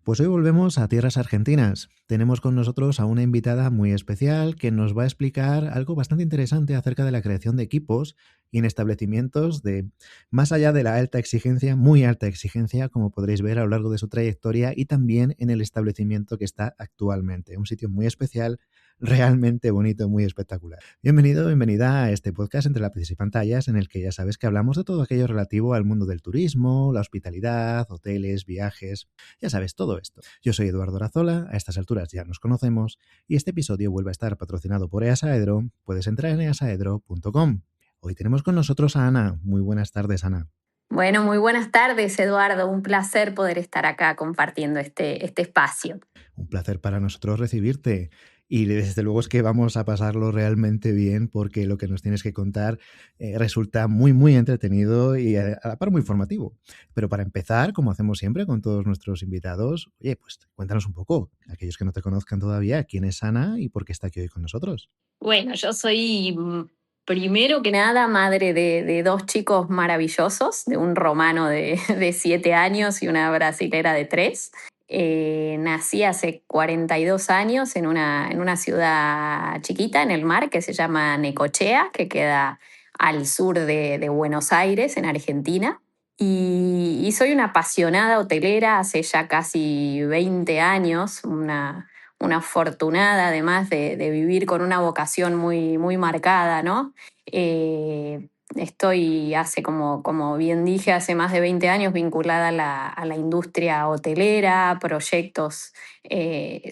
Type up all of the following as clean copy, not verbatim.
Pues hoy volvemos a tierras argentinas. Tenemos con nosotros a una invitada muy especial que nos va a explicar algo bastante interesante acerca de la creación de equipos y en establecimientos de más allá de la alta exigencia, muy alta exigencia, como podréis ver a lo largo de su trayectoria y también en el establecimiento que está actualmente. Un sitio muy especial, realmente bonito, muy espectacular. Bienvenido, bienvenida a este podcast entre lápices y pantallas en el que ya sabes que hablamos de todo aquello relativo al mundo del turismo, la hospitalidad, hoteles, viajes. Ya sabes, todo esto. Yo soy Eduardo Razola, a estas alturas ya nos conocemos, y este episodio vuelve a estar patrocinado por EASAEDRO. Puedes entrar en easaedro.com. Hoy tenemos con nosotros a Ana. Muy buenas tardes, Ana. Bueno, muy buenas tardes, Eduardo. Un placer poder estar acá compartiendo este espacio. Un placer para nosotros recibirte. Y desde luego es que vamos a pasarlo realmente bien porque lo que nos tienes que contar resulta muy, muy entretenido y a la par muy informativo. Pero para empezar, como hacemos siempre con todos nuestros invitados, oye, pues cuéntanos un poco, aquellos que no te conozcan todavía, quién es Ana y por qué está aquí hoy con nosotros. Bueno, yo soy primero que nada madre de dos chicos maravillosos, de un romano de 7 años y una brasilera de 3. Nací hace 42 años en una ciudad chiquita en el mar que se llama Necochea, que queda al sur de Buenos Aires, en Argentina. Y soy una apasionada hotelera hace ya casi 20 años, una afortunada además de vivir con una vocación muy, muy marcada, ¿no? Estoy hace, como bien dije, hace más de 20 años vinculada a la industria hotelera, proyectos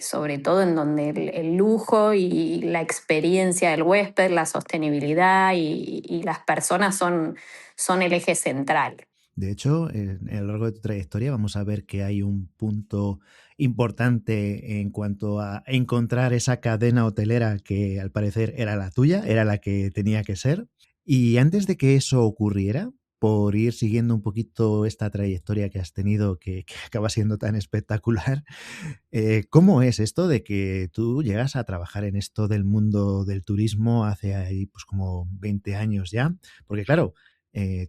sobre todo en donde el lujo y la experiencia del huésped, la sostenibilidad y las personas son el eje central. De hecho, a lo largo de tu trayectoria vamos a ver que hay un punto importante en cuanto a encontrar esa cadena hotelera que al parecer era la tuya, era la que tenía que ser. Y antes de que eso ocurriera, por ir siguiendo un poquito esta trayectoria que has tenido, que acaba siendo tan espectacular, ¿cómo es esto de que tú llegas a trabajar en esto del mundo del turismo hace ahí pues como 20 años ya? Porque claro,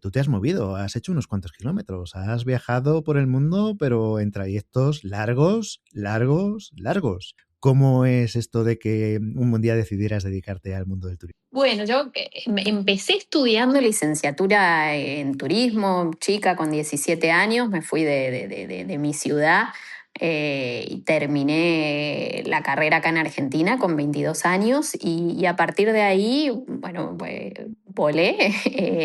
tú te has movido, has hecho unos cuantos kilómetros, has viajado por el mundo, pero en trayectos largos, largos, largos. ¿Cómo es esto de que un buen día decidieras dedicarte al mundo del turismo? Bueno, yo empecé estudiando licenciatura en turismo, chica con 17 años, me fui de mi ciudad y terminé la carrera acá en Argentina con 22 años y a partir de ahí, bueno, pues, volé,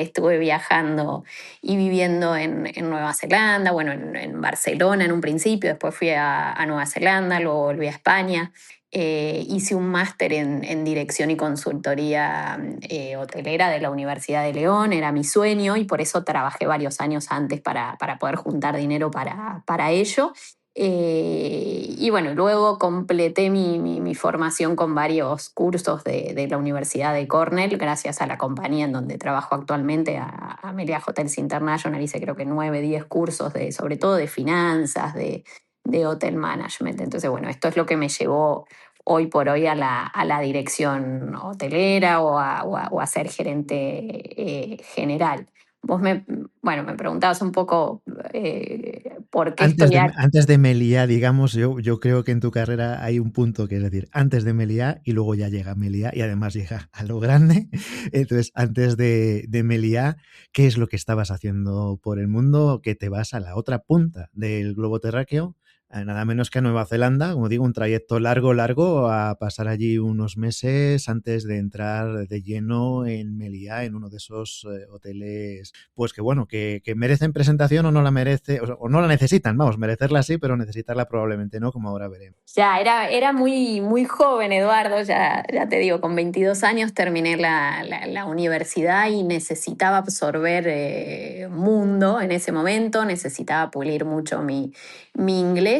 estuve viajando y viviendo en Nueva Zelanda, bueno, en Barcelona en un principio, después fui a Nueva Zelanda, luego volví a España. Hice un máster en dirección y consultoría hotelera de la Universidad de León, era mi sueño y por eso trabajé varios años antes para poder juntar dinero para ello. Y bueno, luego completé mi formación con varios cursos de la Universidad de Cornell, gracias a la compañía en donde trabajo actualmente, a Meliá Hotels International. Hice creo que 9, 10 cursos sobre todo de finanzas, de hotel management. Entonces, bueno, esto es lo que me llevó hoy por hoy a la dirección hotelera o a ser gerente general. Vos bueno, me preguntabas un poco por qué Antes estoy de, acá. antes de Meliá, digamos, yo creo que en tu carrera hay un punto que es decir, antes de Meliá y luego ya llega Meliá y además llega a lo grande. Entonces, antes de Meliá, ¿qué es lo que estabas haciendo por el mundo? Que te vas a la otra punta del globo terráqueo, nada menos que a Nueva Zelanda, como digo, un trayecto largo, largo, a pasar allí unos meses antes de entrar de lleno en Meliá, en uno de esos hoteles, pues que bueno, que merecen presentación o no la merece, o no la necesitan, vamos, merecerla sí, pero necesitarla probablemente no, como ahora veremos. Ya, era muy, muy joven, Eduardo, ya te digo, con 22 años terminé la universidad y necesitaba absorber mundo en ese momento, necesitaba pulir mucho mi inglés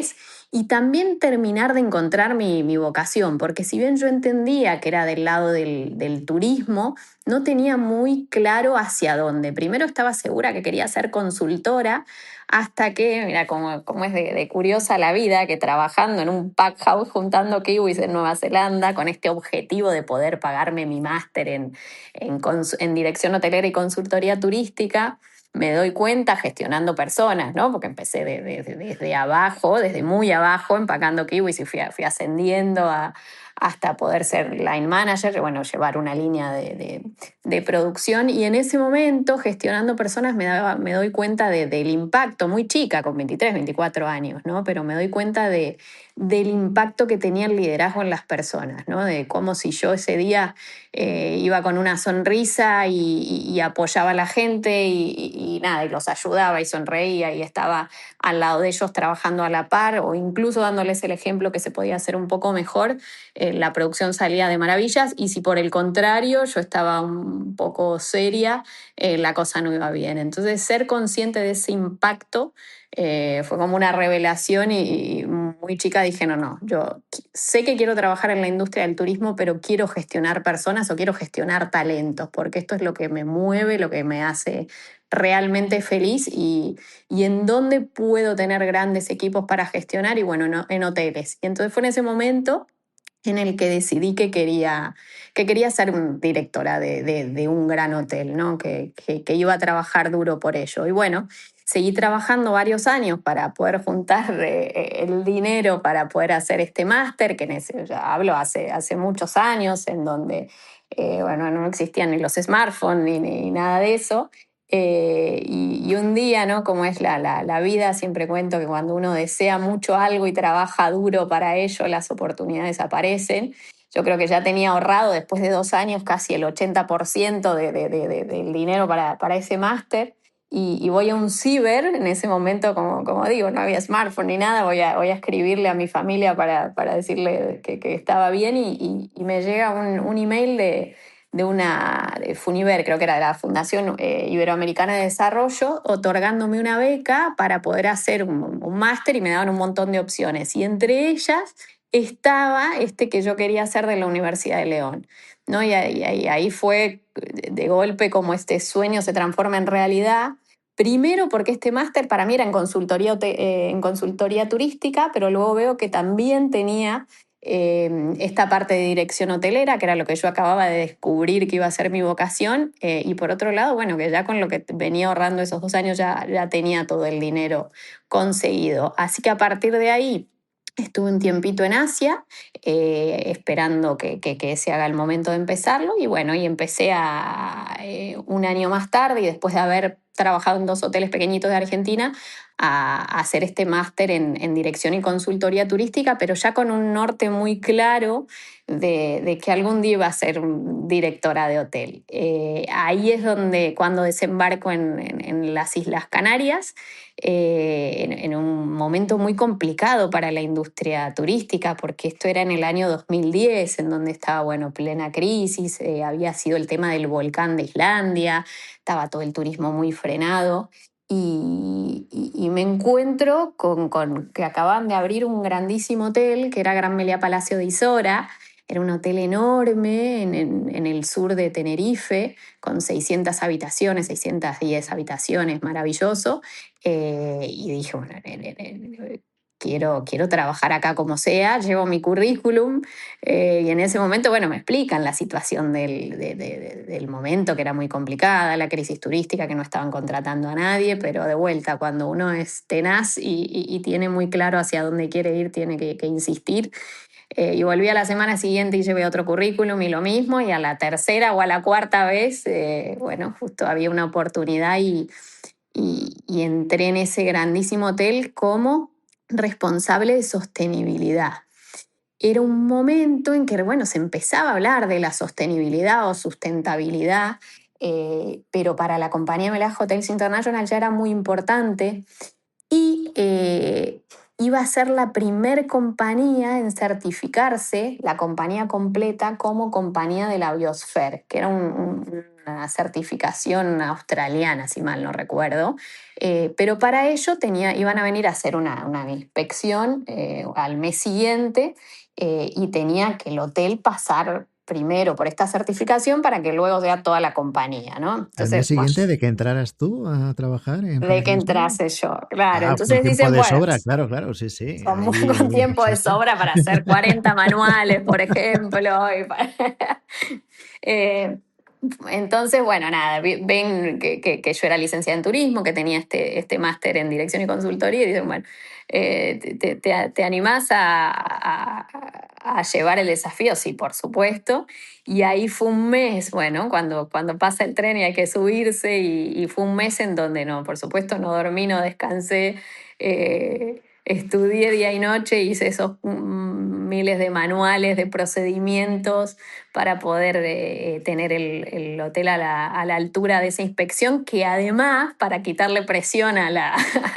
y también terminar de encontrar mi vocación, porque si bien yo entendía que era del lado del turismo, no tenía muy claro hacia dónde. Primero estaba segura que quería ser consultora, hasta que, mira, como es de curiosa la vida, que trabajando en un pack house juntando kiwis en Nueva Zelanda, con este objetivo de poder pagarme mi máster en dirección hotelera y consultoría turística, me doy cuenta gestionando personas, ¿no? Porque empecé desde abajo, desde muy abajo, empacando kiwis y fui ascendiendo hasta poder ser line manager, bueno, llevar una línea de producción. Y en ese momento, gestionando personas, me doy cuenta del impacto, muy chica, con 23, 24 años, ¿no? Pero me doy cuenta del impacto que tenía el liderazgo en las personas, ¿no? De cómo si yo ese día iba con una sonrisa y apoyaba a la gente y nada, y los ayudaba y sonreía y estaba al lado de ellos trabajando a la par o incluso dándoles el ejemplo que se podía hacer un poco mejor, la producción salía de maravillas. Y si por el contrario yo estaba un poco seria, la cosa no iba bien. Entonces ser consciente de ese impacto fue como una revelación y muy chica dije, no, yo sé que quiero trabajar en la industria del turismo, pero quiero gestionar personas o quiero gestionar talentos, porque esto es lo que me mueve, lo que me hace realmente feliz y en dónde puedo tener grandes equipos para gestionar y bueno, no, en hoteles. Y entonces fue en ese momento en el que decidí que quería ser directora de un gran hotel, ¿no? Que iba a trabajar duro por ello. Y bueno, seguí trabajando varios años para poder juntar el dinero para poder hacer este máster, que ya hablo hace muchos años, en donde bueno, no existían ni los smartphones ni nada de eso. Y un día, ¿no? Como es la vida, siempre cuento que cuando uno desea mucho algo y trabaja duro para ello, las oportunidades aparecen. Yo creo que ya tenía ahorrado después de 2 años casi el 80% del dinero para ese máster. Y voy a un ciber, en ese momento, como digo, no había smartphone ni nada, voy a escribirle a mi familia para decirle que estaba bien y me llega un email de Funiver, creo que era de la Fundación Iberoamericana de Desarrollo, otorgándome una beca para poder hacer un máster y me daban un montón de opciones. Y entre ellas estaba este que yo quería hacer de la Universidad de León, ¿no? Y ahí fue de golpe como este sueño se transforma en realidad. Primero porque este máster para mí era en consultoría turística, pero luego veo que también tenía esta parte de dirección hotelera, que era lo que yo acababa de descubrir que iba a ser mi vocación, y por otro lado, bueno, que ya con lo que venía ahorrando esos 2 años ya tenía todo el dinero conseguido. Así que a partir de ahí estuve un tiempito en Asia, esperando que se haga el momento de empezarlo, y bueno, y empecé un año más tarde, y después de haber trabajado en 2 hoteles pequeñitos de Argentina, a hacer este máster en dirección y consultoría turística, pero ya con un norte muy claro de que algún día iba a ser directora de hotel. Ahí es donde, cuando desembarco en las Islas Canarias, en un momento muy complicado para la industria turística, porque esto era en el año 2010, en donde estaba, bueno, plena crisis, había sido el tema del volcán de Islandia, estaba todo el turismo muy frenado. Y me encuentro con que acaban de abrir un grandísimo hotel que era Gran Meliá Palacio de Isora. Era un hotel enorme en el sur de Tenerife, con 600 habitaciones, 610 habitaciones, maravilloso. Y dije, bueno, quiero trabajar acá como sea, llevo mi currículum, y en ese momento, bueno, me explican la situación del momento, que era muy complicada, la crisis turística, que no estaban contratando a nadie, pero de vuelta, cuando uno es tenaz y tiene muy claro hacia dónde quiere ir, tiene que insistir. Y volví a la semana siguiente y llevé otro currículum y lo mismo, y a la tercera o a la cuarta vez, bueno, justo había una oportunidad y entré en ese grandísimo hotel como responsable de sostenibilidad. Era un momento en que, bueno, se empezaba a hablar de la sostenibilidad o sustentabilidad, pero para la compañía Meliá Hotels International ya era muy importante y iba a ser la primer compañía en certificarse, la compañía completa, como compañía de la Biosphere, que era una certificación australiana, si mal no recuerdo. Pero para ello iban a venir a hacer una inspección al mes siguiente, y tenía que el hotel pasar primero por esta certificación para que luego sea toda la compañía, ¿no? Al mes Entonces, bueno, siguiente de que entraras tú a trabajar en de que Operaciones Técnicas. entrase yo, claro. Ah, con Entonces tiempo dicen, de bueno, sobra, claro, claro, sí, sí. con Ahí, tiempo de exacto. sobra para hacer 40 manuales, por ejemplo. Eh, Entonces, bueno, nada, ven que yo era licenciada en turismo, que tenía este máster en dirección y consultoría, y dicen, bueno, ¿te animás a llevar el desafío? Sí, por supuesto. Y ahí fue un mes, bueno, cuando pasa el tren y hay que subirse, y fue un mes en donde no, por supuesto, no dormí, no descansé. Estudié día y noche, hice esos miles de manuales, de procedimientos para poder tener el hotel a la altura de esa inspección, que además, para quitarle presión a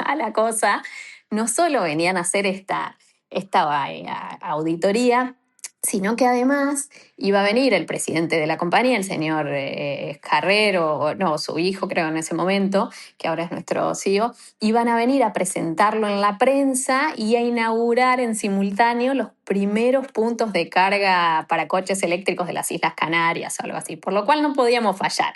a la cosa, no solo venían a hacer esta auditoría, sino que además iba a venir el presidente de la compañía, el señor Carrero, o no, su hijo creo en ese momento, que ahora es nuestro CEO, iban a venir a presentarlo en la prensa y a inaugurar en simultáneo los primeros puntos de carga para coches eléctricos de las Islas Canarias o algo así, por lo cual no podíamos fallar,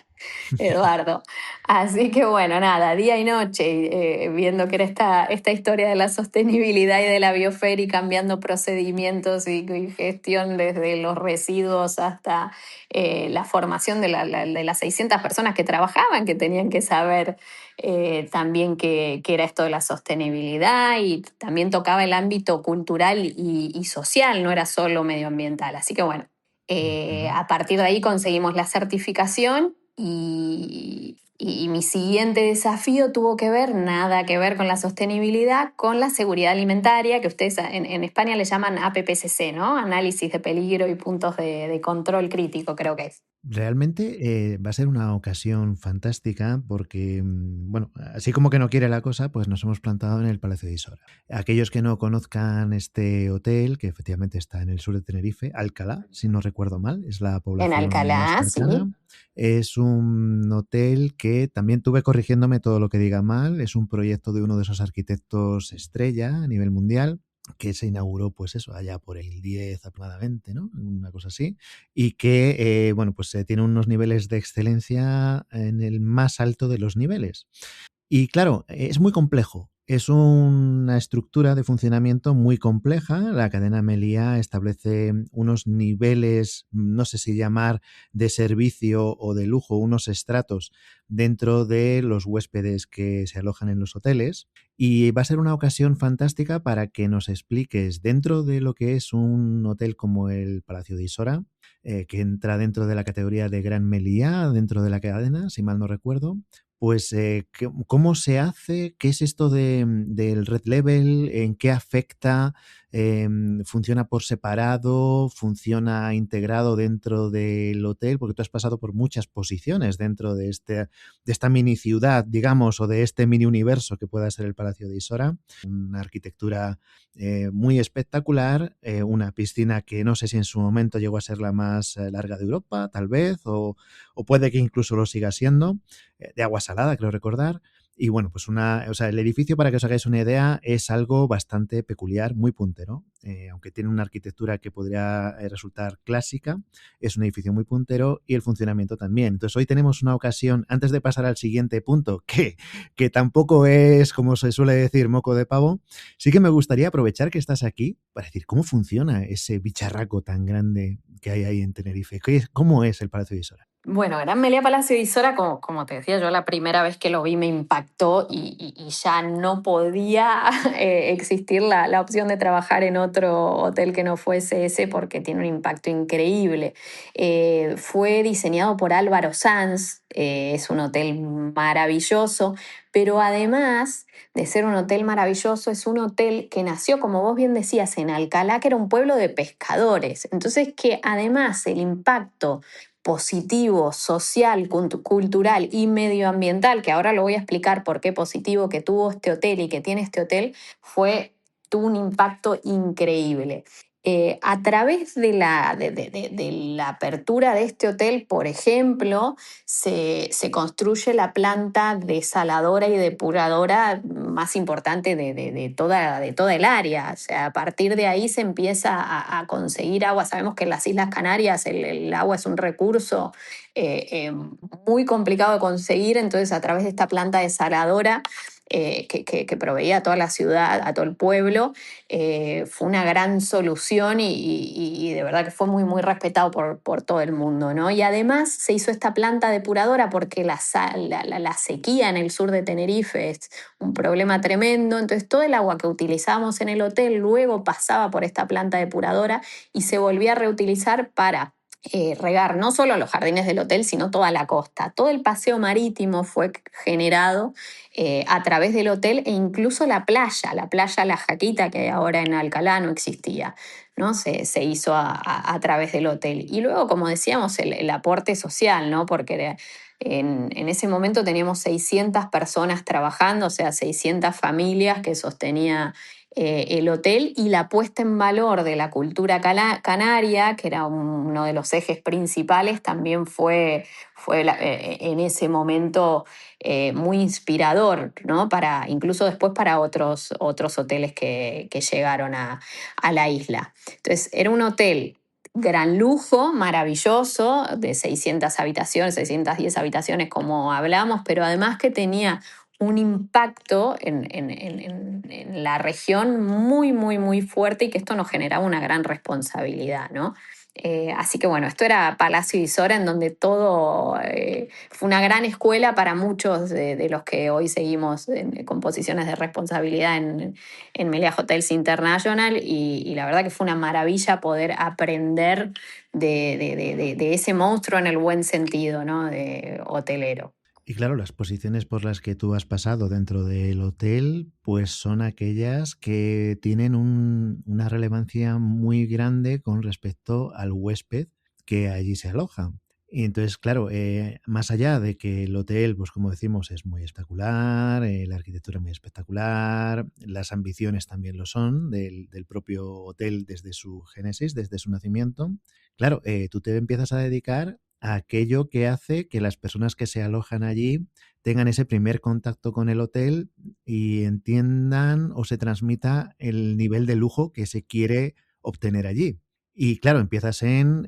Eduardo. Así que bueno, nada, día y noche, viendo que era esta historia de la sostenibilidad y de la biosfera, y cambiando procedimientos y gestión desde los residuos hasta la formación de las 600 personas que trabajaban, que tenían que saber también que era esto de la sostenibilidad, y también tocaba el ámbito cultural y social, no era solo medioambiental. Así que bueno, Ujú. a partir de ahí conseguimos la certificación, y mi siguiente desafío tuvo que ver, nada que ver con la sostenibilidad, con la seguridad alimentaria, que ustedes en España le llaman APPCC, ¿no? Análisis de peligro y puntos de control crítico, creo que es. Realmente va a ser una ocasión fantástica porque, bueno, así como que no quiere la cosa, pues nos hemos plantado en el Palacio de Isora. Aquellos que no conozcan este hotel, que efectivamente está en el sur de Tenerife, Alcalá, si no recuerdo mal, es la En población más Alcalá, sí. cercana. Es un hotel que también tuve corrigiéndome todo lo que diga mal. Es un proyecto de uno de esos arquitectos estrella a nivel mundial que se inauguró, pues eso, allá por el 10 aproximadamente, ¿no? Una cosa así y que, bueno, pues tiene unos niveles de excelencia en el más alto de los niveles. Y claro, es muy complejo. Es una estructura de funcionamiento muy compleja. La cadena Meliá establece unos niveles, no sé si llamar de servicio o de lujo, unos estratos dentro de los huéspedes que se alojan en los hoteles. Y va a ser una ocasión fantástica para que nos expliques dentro de lo que es un hotel como el Palacio de Isora, que entra dentro de la categoría de Gran Meliá, dentro de la cadena, si mal no recuerdo, pues, ¿cómo se hace? ¿Qué es esto del Red Level? ¿En qué afecta? ¿Funciona por separado? ¿Funciona integrado dentro del hotel? Porque tú has pasado por muchas posiciones dentro de esta mini ciudad, digamos, o de este mini universo que pueda ser el Palacio de Isora. Una arquitectura muy espectacular, una piscina que no sé si en su momento llegó a ser la más larga de Europa, tal vez, o puede que incluso lo siga siendo, de agua salada, creo recordar. Y bueno, pues o sea, el edificio, para que os hagáis una idea, es algo bastante peculiar, muy puntero. Aunque tiene una arquitectura que podría resultar clásica, es un edificio muy puntero y el funcionamiento también. Entonces hoy tenemos una ocasión, antes de pasar al siguiente punto, que tampoco es, como se suele decir, moco de pavo, sí que me gustaría aprovechar que estás aquí para decir cómo funciona ese bicharraco tan grande que hay ahí en Tenerife. ¿Cómo es el Palacio de Isora? Bueno, Gran Meliá Palacio de Isora, como te decía yo, la primera vez que lo vi me impactó, y ya no podía existir la opción de trabajar en otro hotel que no fuese ese, porque tiene un impacto increíble. Fue diseñado por Álvaro Sanz, es un hotel maravilloso, pero además de ser un hotel maravilloso, es un hotel que nació, como vos bien decías, en Alcalá, que era un pueblo de pescadores. Entonces, que además el impacto positivo, social, cultural y medioambiental, que ahora lo voy a explicar por qué positivo que tuvo este hotel y que tiene este hotel, tuvo un impacto increíble. A través de la apertura de este hotel, por ejemplo, se construye la planta desaladora y depuradora más importante de toda el área. O sea, a partir de ahí se empieza a conseguir agua. Sabemos que en las Islas Canarias el agua es un recurso muy complicado de conseguir, entonces a través de esta planta desaladora que proveía a toda la ciudad, a todo el pueblo. Fue una gran solución y de verdad que fue muy, muy respetado por todo el mundo, ¿no? Y además se hizo esta planta depuradora porque la sequía en el sur de Tenerife es un problema tremendo, entonces todo el agua que utilizábamos en el hotel luego pasaba por esta planta depuradora y se volvía a reutilizar para regar no solo los jardines del hotel, sino toda la costa. Todo el paseo marítimo fue generado a través del hotel e incluso la playa La Jaquita, que ahora en Alcalá no existía, ¿no? Se hizo a través del hotel. Y luego, como decíamos, el aporte social, ¿no? Porque en ese momento teníamos 600 personas trabajando, o sea, 600 familias que sostenía el hotel, y la puesta en valor de la cultura canaria, que era uno de los ejes principales, también fue en ese momento muy inspirador, ¿no? Incluso después para otros hoteles que llegaron a la isla. Entonces, era un hotel gran lujo, maravilloso, de 600 habitaciones, 610 habitaciones como hablamos, pero además que tenía un impacto en la región muy, muy, muy fuerte, y que esto nos generaba una gran responsabilidad, ¿no? Así que bueno, esto era Palacio Isora, en donde todo fue una gran escuela para muchos de los que hoy seguimos con posiciones de responsabilidad en Meliá Hotels International, y la verdad que fue una maravilla poder aprender de ese monstruo en el buen sentido, ¿no? De hotelero. Y claro, las posiciones por las que tú has pasado dentro del hotel, pues son aquellas que tienen una relevancia muy grande con respecto al huésped que allí se aloja. Y entonces, claro, más allá de que el hotel, pues como decimos, es muy espectacular, la arquitectura es muy espectacular, las ambiciones también lo son del propio hotel desde su génesis, desde su nacimiento. Claro, tú te empiezas a dedicar a aquello que hace que las personas que se alojan allí tengan ese primer contacto con el hotel y entiendan o se transmita el nivel de lujo que se quiere obtener allí. Y claro, empiezas en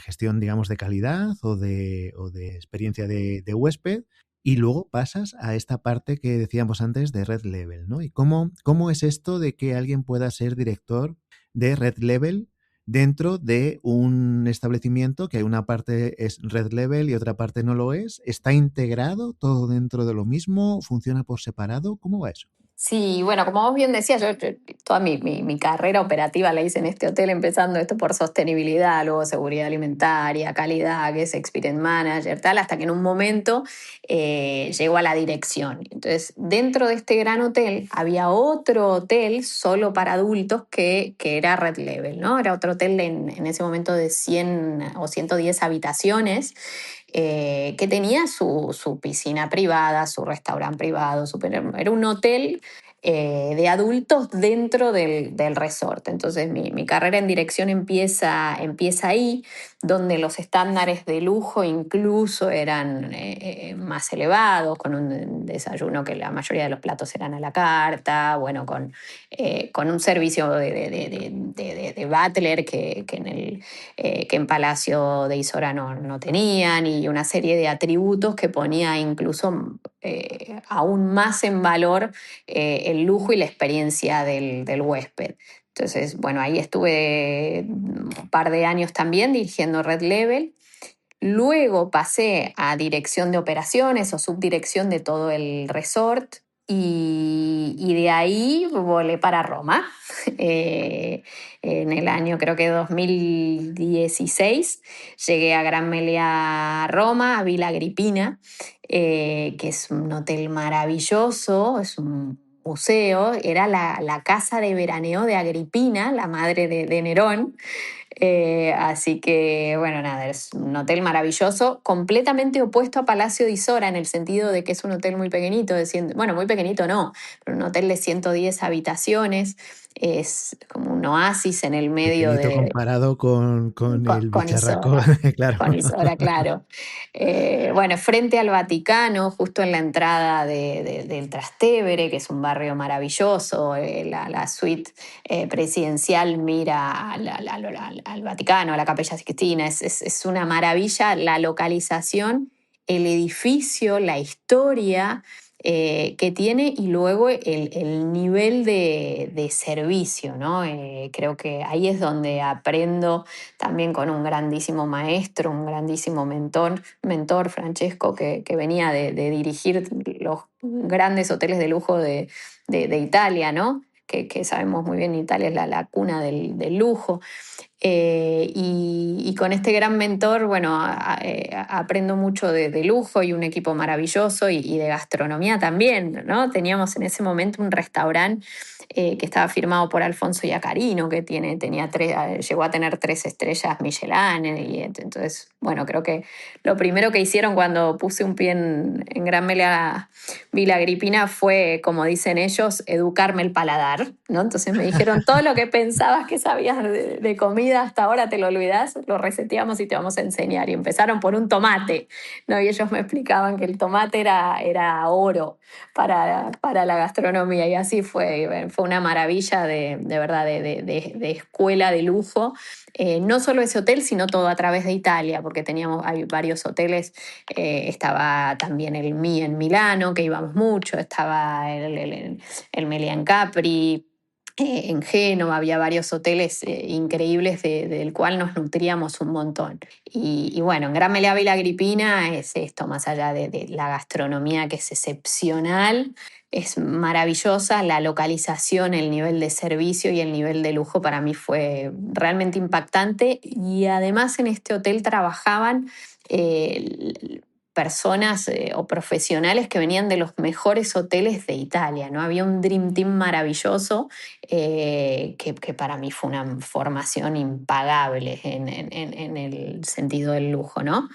gestión, digamos, de calidad o de experiencia de huésped, y luego pasas a esta parte que decíamos antes de Red Level, ¿no? ¿Y cómo es esto de que alguien pueda ser director de Red Level dentro de un establecimiento que una parte es Red Level y otra parte no lo es? ¿Está integrado todo dentro de lo mismo? ¿Funciona por separado? ¿Cómo va eso? Sí, bueno, como vos bien decías, yo toda mi carrera operativa la hice en este hotel, empezando esto por sostenibilidad, luego seguridad alimentaria, calidad, que es Experience Manager, tal, hasta que en un momento llegó a la dirección. Entonces, dentro de este gran hotel había otro hotel solo para adultos que era Red Level, ¿no? Era otro hotel en ese momento de 100 o 110 habitaciones, que tenía su piscina privada, su restaurante privado, era un hotel de adultos dentro del resort. Entonces mi carrera en dirección empieza ahí, donde los estándares de lujo incluso eran más elevados, con un desayuno que la mayoría de los platos eran a la carta, bueno, con un servicio de butler que en Palacio de Isora no tenían, y una serie de atributos que ponía incluso aún más en valor el lujo y la experiencia del huésped. Entonces, bueno, ahí estuve un par de años también dirigiendo Red Level. Luego pasé a dirección de operaciones o subdirección de todo el resort, y de ahí volé para Roma. En el año creo que 2016 llegué a Gran Meliá, Roma, a Villa Agripina, que es un hotel maravilloso, es un museo, era la casa de veraneo de Agripina, la madre de Nerón. Así que, bueno, nada, es un hotel maravilloso, completamente opuesto a Palacio de Isora, en el sentido de que es un hotel muy pequeñito, bueno, muy pequeñito no, pero un hotel de 110 habitaciones, es como un oasis en el medio Pequeñito comparado con el con bicharraco, Isora. claro. Con Isora, claro. Bueno, frente al Vaticano, justo en la entrada del Trastevere, que es un barrio maravilloso, la suite presidencial mira al Vaticano, a la Capilla Sixtina, es una maravilla la localización, el edificio, la historia. que tiene y luego el nivel de servicio, ¿no? Creo que ahí es donde aprendo también con un grandísimo maestro, un grandísimo mentor Francesco, que venía de dirigir los grandes hoteles de lujo de Italia, ¿no? Que sabemos muy bien, Italia es la cuna del lujo. Y con este gran mentor, bueno, aprendo mucho de lujo y un equipo maravilloso y de gastronomía también, ¿no? Teníamos en ese momento un restaurante que estaba firmado por Alfonso Iacarino, que llegó a tener 3 estrellas Michelin. Y entonces, bueno, creo que lo primero que hicieron cuando puse un pie en Gran Meliá Villa Agripina fue, como dicen ellos, educarme el paladar, ¿no? Entonces me dijeron, todo lo que pensabas que sabías de comida hasta ahora te lo olvidás, lo reseteamos y te vamos a enseñar. Y empezaron por un tomate, ¿no? Y ellos me explicaban que el tomate era oro para la gastronomía. Y así fue una maravilla de verdad, de escuela de lujo. No solo ese hotel, sino todo a través de Italia, porque hay varios hoteles. Estaba también el Mi en Milano, que íbamos mucho, estaba el Meliá en Capri. En Génova había varios hoteles increíbles del cual nos nutríamos un montón. Y bueno, en Gran Meliá Villa Agripina es esto, más allá de la gastronomía que es excepcional, es maravillosa, la localización, el nivel de servicio y el nivel de lujo para mí fue realmente impactante. Y además en este hotel trabajaban personas o profesionales que venían de los mejores hoteles de Italia, ¿no? Había un Dream Team maravilloso que para mí fue una formación impagable en el sentido del lujo, ¿no?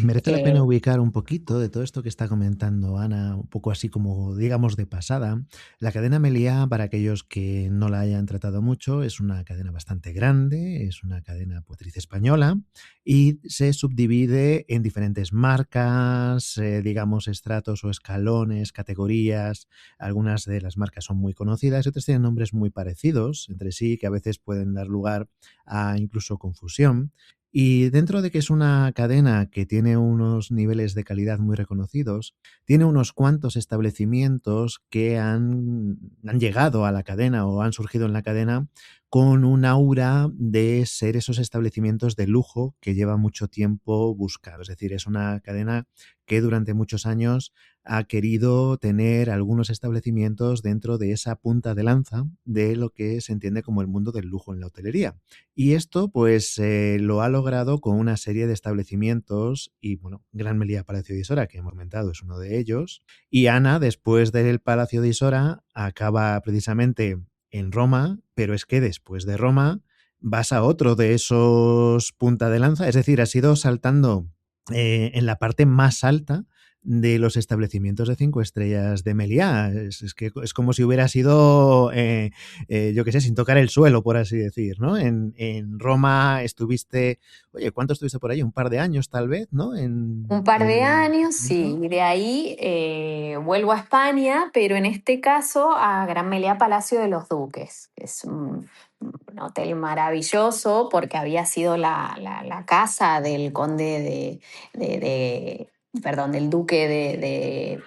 Merece la Eh, pena ubicar un poquito de todo esto que está comentando Ana, un poco así como, digamos, de pasada. La cadena Meliá, para aquellos que no la hayan tratado mucho, es una cadena bastante grande, es una cadena potriz española y se subdivide en diferentes marcas, digamos, estratos o escalones, categorías. Algunas de las marcas son muy conocidas y otras tienen nombres muy parecidos entre sí, que a veces pueden dar lugar a incluso confusión. Y dentro de que es una cadena que tiene unos niveles de calidad muy reconocidos, tiene unos cuantos establecimientos que han llegado a la cadena o han surgido en la cadena con un aura de ser esos establecimientos de lujo que lleva mucho tiempo buscado. Es decir, es una cadena que durante muchos años ha querido tener algunos establecimientos dentro de esa punta de lanza de lo que se entiende como el mundo del lujo en la hotelería. Y esto pues lo ha logrado con una serie de establecimientos y bueno, Gran Meliá Palacio de Isora, que hemos comentado, es uno de ellos. Y Ana, después del Palacio de Isora, acaba precisamente en Roma, pero es que después de Roma vas a otro de esos punta de lanza, es decir, has ido saltando en la parte más alta de los establecimientos de 5 estrellas de Meliá. Es que es como si hubiera sido, yo qué sé, sin tocar el suelo, por así decir, ¿no? En Roma estuviste, oye, ¿cuánto estuviste por ahí? Un par de años tal vez, ¿no? Un par de En años, sí, y de ahí vuelvo a España, pero en este caso a Gran Meliá Palacio de los Duques, que es un hotel maravilloso porque había sido la casa del conde perdón, del duque de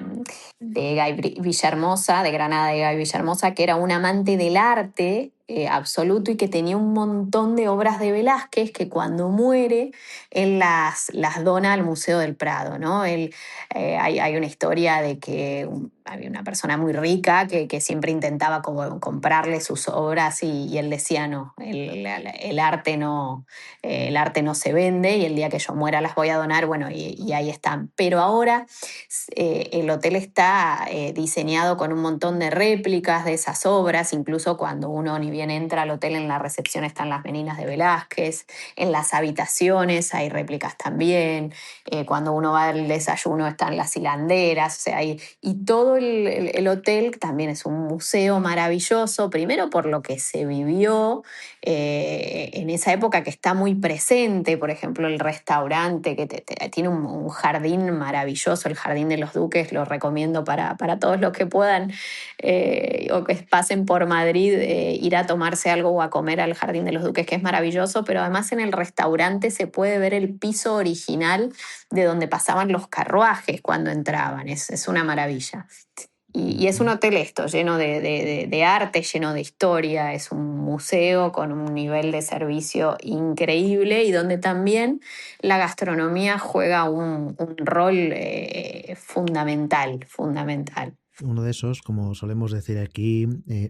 Villahermosa, de Granada de Guy Villahermosa, que era un amante del arte absoluto y que tenía un montón de obras de Velázquez que cuando muere él las dona al Museo del Prado, ¿no? Hay una historia de que había una persona muy rica que siempre intentaba como comprarle sus obras y él decía, no, el arte no se vende y el día que yo muera las voy a donar, bueno, y ahí están. Pero ahora el hotel está diseñado con un montón de réplicas de esas obras, incluso cuando uno ni bien entra al hotel, en la recepción están las meninas de Velázquez, en las habitaciones hay réplicas también, cuando uno va al desayuno están las hilanderas, o sea, y todo el hotel también es un museo maravilloso, primero por lo que se vivió en esa época que está muy presente, por ejemplo, el restaurante que tiene un jardín maravilloso, el Jardín de los Duques, lo recomiendo para todos los que puedan o que pasen por Madrid, ir a tomarse algo o a comer al Jardín de los Duques, que es maravilloso, pero además en el restaurante se puede ver el piso original de donde pasaban los carruajes cuando entraban, es una maravilla. Y es un Ujú. hotel esto, lleno de arte, lleno de historia, es un museo con un nivel de servicio increíble y donde también la gastronomía juega un rol fundamental, fundamental. Uno de esos, como solemos decir aquí,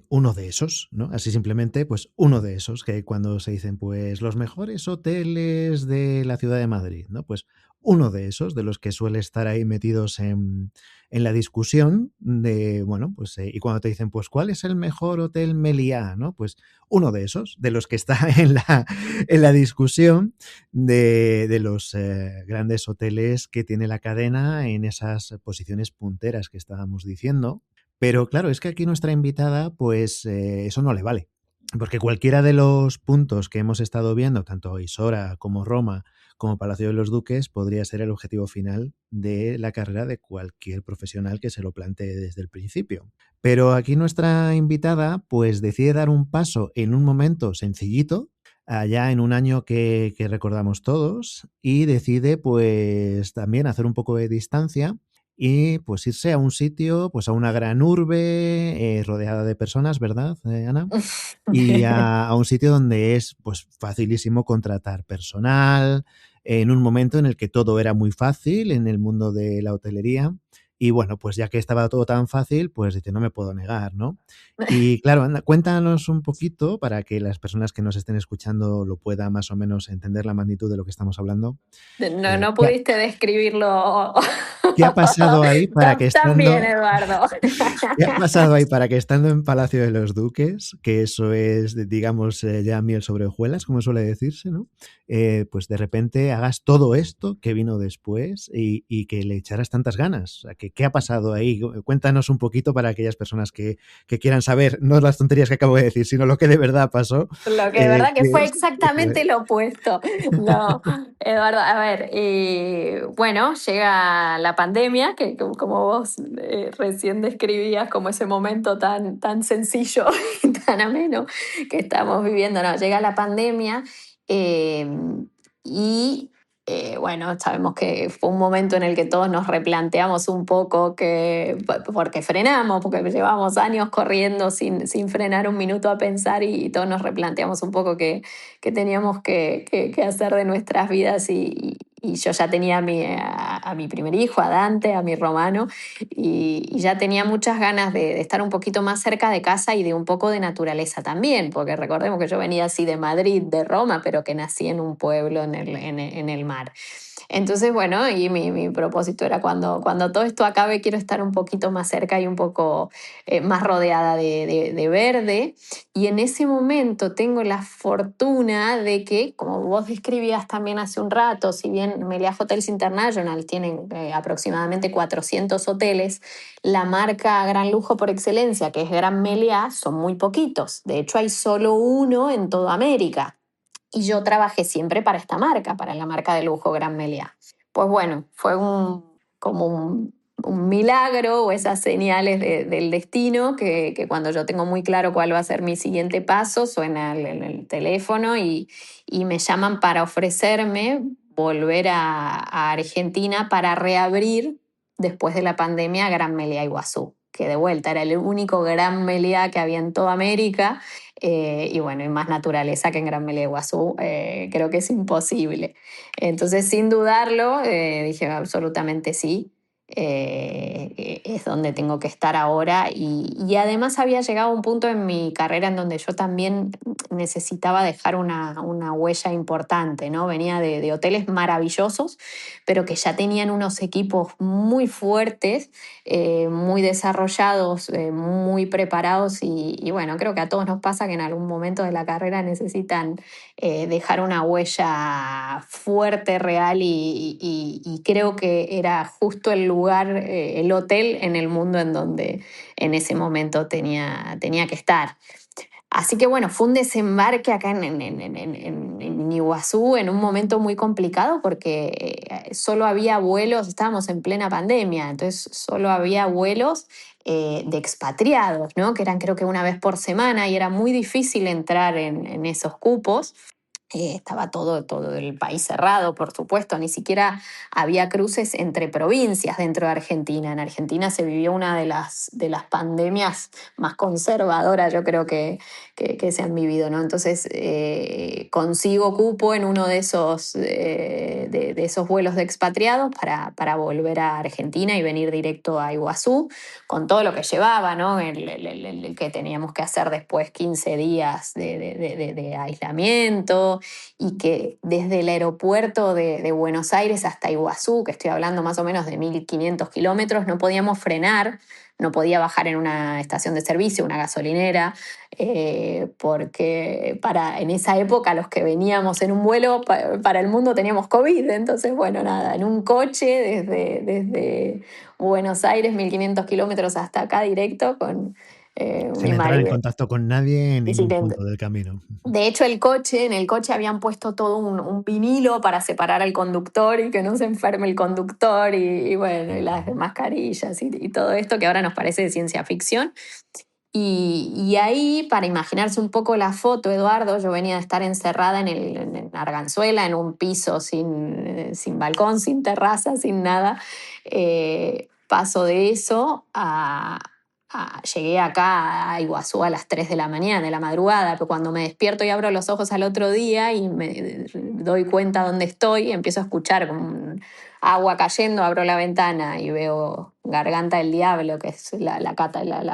uno de esos, ¿no? Así simplemente, pues uno de esos, que cuando se dicen, pues los mejores hoteles de la ciudad de Madrid, ¿no? Pues uno de esos, de los que suele estar ahí metidos en la discusión de, bueno, pues, y cuando te dicen, pues, ¿cuál es el mejor hotel Meliá? ¿No? Pues uno de esos, de los que está en la discusión de los grandes hoteles que tiene la cadena en esas posiciones punteras que estábamos diciendo. Pero claro, es que aquí nuestra invitada, pues eso no le vale. Porque cualquiera de los puntos que hemos estado viendo, tanto Isora como Roma, como Palacio de los Duques, podría ser el objetivo final de la carrera de cualquier profesional que se lo plantee desde el principio. Pero aquí nuestra invitada, pues decide dar un paso en un momento sencillito, allá en un año que recordamos todos, y decide pues también hacer un poco de distancia y pues irse a un sitio, pues a una gran urbe rodeada de personas, ¿verdad, Ana? Y a un sitio donde es pues facilísimo contratar personal, en un momento en el que todo era muy fácil en el mundo de la hotelería. Y bueno, pues ya que estaba todo tan fácil, pues dice, no me puedo negar, ¿no? Y claro, anda, cuéntanos un poquito para que las personas que nos estén escuchando lo puedan más o menos entender la magnitud de lo que estamos hablando. No, no ¿Qué, pudiste describirlo qué ha pasado ahí para que tan bien, estando Eduardo. ¿Qué ha pasado ahí para que estando en Palacio de los Duques, que eso es, digamos, ya miel sobre hojuelas, como suele decirse, ¿no? Pues de repente hagas todo esto que vino después y que le echaras tantas ganas. O sea, ¿qué ha pasado ahí? Cuéntanos un poquito para aquellas personas que quieran saber, no las tonterías que acabo de decir, sino lo que de verdad pasó. Lo que de verdad que fue ¿Qué fue? exactamente lo opuesto. No, Eduardo, a ver, bueno, llega la pandemia, que como vos recién describías, como ese momento tan sencillo y tan ameno que estamos viviendo, no, llega la pandemia eh, y bueno, sabemos que fue un momento en el que todos nos replanteamos un poco porque frenamos, porque llevamos años corriendo sin frenar un minuto a pensar y todos nos replanteamos un poco qué teníamos que hacer de nuestras vidas y yo ya tenía a mi primer hijo, a Dante, a mi Romano, y ya tenía muchas ganas de estar un poquito más cerca de casa y de un poco de naturaleza también, porque recordemos que yo venía así de Madrid, de Roma, pero que nací en un pueblo en el mar. Entonces, bueno, y mi propósito era cuando todo esto acabe, quiero estar un poquito más cerca y un poco más rodeada de verde. Y en ese momento tengo la fortuna de que, como vos describías también hace un rato, si bien Meliá Hotels International tienen aproximadamente 400 hoteles, la marca Gran Lujo por excelencia, que es Gran Meliá, son muy poquitos. De hecho, hay solo uno en toda América. Y yo trabajé siempre para esta marca, para la marca de lujo Gran Meliá. Pues bueno, fue como un milagro o esas señales del destino que cuando yo tengo muy claro cuál va a ser mi siguiente paso, suena el teléfono y me llaman para ofrecerme volver a Argentina para reabrir después de la pandemia Gran Meliá Iguazú, que de vuelta era el único Gran Meliá que había en toda América y bueno, y más naturaleza que en Gran Meliá Iguazú, creo que es imposible. Entonces, sin dudarlo, dije absolutamente sí. Es donde tengo que estar ahora y además había llegado a un punto en mi carrera en donde yo también necesitaba dejar una huella importante, ¿no? Venía de hoteles maravillosos, pero que ya tenían unos equipos muy fuertes, muy desarrollados, muy preparados y bueno, creo que a todos nos pasa que en algún momento de la carrera necesitan dejar una huella fuerte, real y creo que era justo el lugar, el hotel en el mundo en donde en ese momento tenía que estar. Así que bueno, fue un desembarque acá en Iguazú en un momento muy complicado porque solo había vuelos, estábamos en plena pandemia, entonces solo había vuelos de expatriados, ¿no? Que eran creo que una vez por semana y era muy difícil entrar en esos cupos. Estaba todo el país cerrado, por supuesto, ni siquiera había cruces entre provincias dentro de Argentina. En Argentina se vivió una de las pandemias más conservadoras, yo creo que se han vivido, ¿no? Entonces, consigo cupo en uno de esos vuelos de expatriados para volver a Argentina y venir directo a Iguazú, con todo lo que llevaba, ¿no? El que teníamos que hacer después 15 días de aislamiento, y que desde el aeropuerto de Buenos Aires hasta Iguazú, que estoy hablando más o menos de 1.500 kilómetros, no podíamos frenar, no podía bajar en una estación de servicio, una gasolinera, porque en esa época los que veníamos en un vuelo para el mundo teníamos COVID. Entonces, bueno, nada, en un coche desde Buenos Aires, 1.500 kilómetros hasta acá directo con Sin mi entrar en marido. contacto con nadie en Y ningún punto del camino. de hecho, en el coche habían puesto todo un vinilo para separar al conductor y que no se enferme el conductor y bueno, y las mascarillas y todo esto que ahora nos parece de ciencia ficción. Y ahí, para imaginarse un poco la foto, Eduardo, yo venía de estar encerrada en Arganzuela, en un piso sin balcón, sin terraza, sin nada. Paso de eso llegué acá a Iguazú a las 3 de la mañana, de la madrugada, pero cuando me despierto y abro los ojos al otro día y me doy cuenta dónde estoy, empiezo a escuchar como agua cayendo, abro la ventana y veo Garganta del Diablo, que es la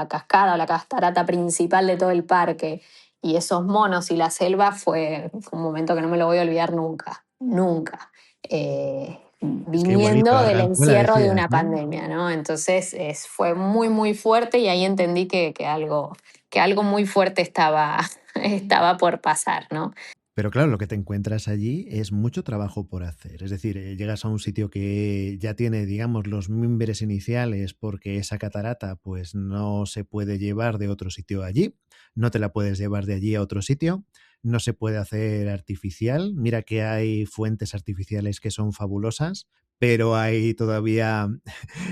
cascada o la catarata principal de todo el parque, y esos monos y la selva fue un momento que no me lo voy a olvidar nunca, nunca. Es que igualito, Viniendo del Arganzuela encierro de decías, una ¿no? pandemia, ¿no? Entonces fue muy, muy fuerte y ahí entendí que algo muy fuerte estaba por pasar, ¿no? Pero claro, lo que te encuentras allí es mucho trabajo por hacer. Es decir, llegas a un sitio que ya tiene, digamos, los mimbres iniciales porque esa catarata pues no se puede llevar de otro sitio allí, no te la puedes llevar de allí a otro sitio, no se puede hacer artificial. Mira que hay fuentes artificiales que son fabulosas, pero hay todavía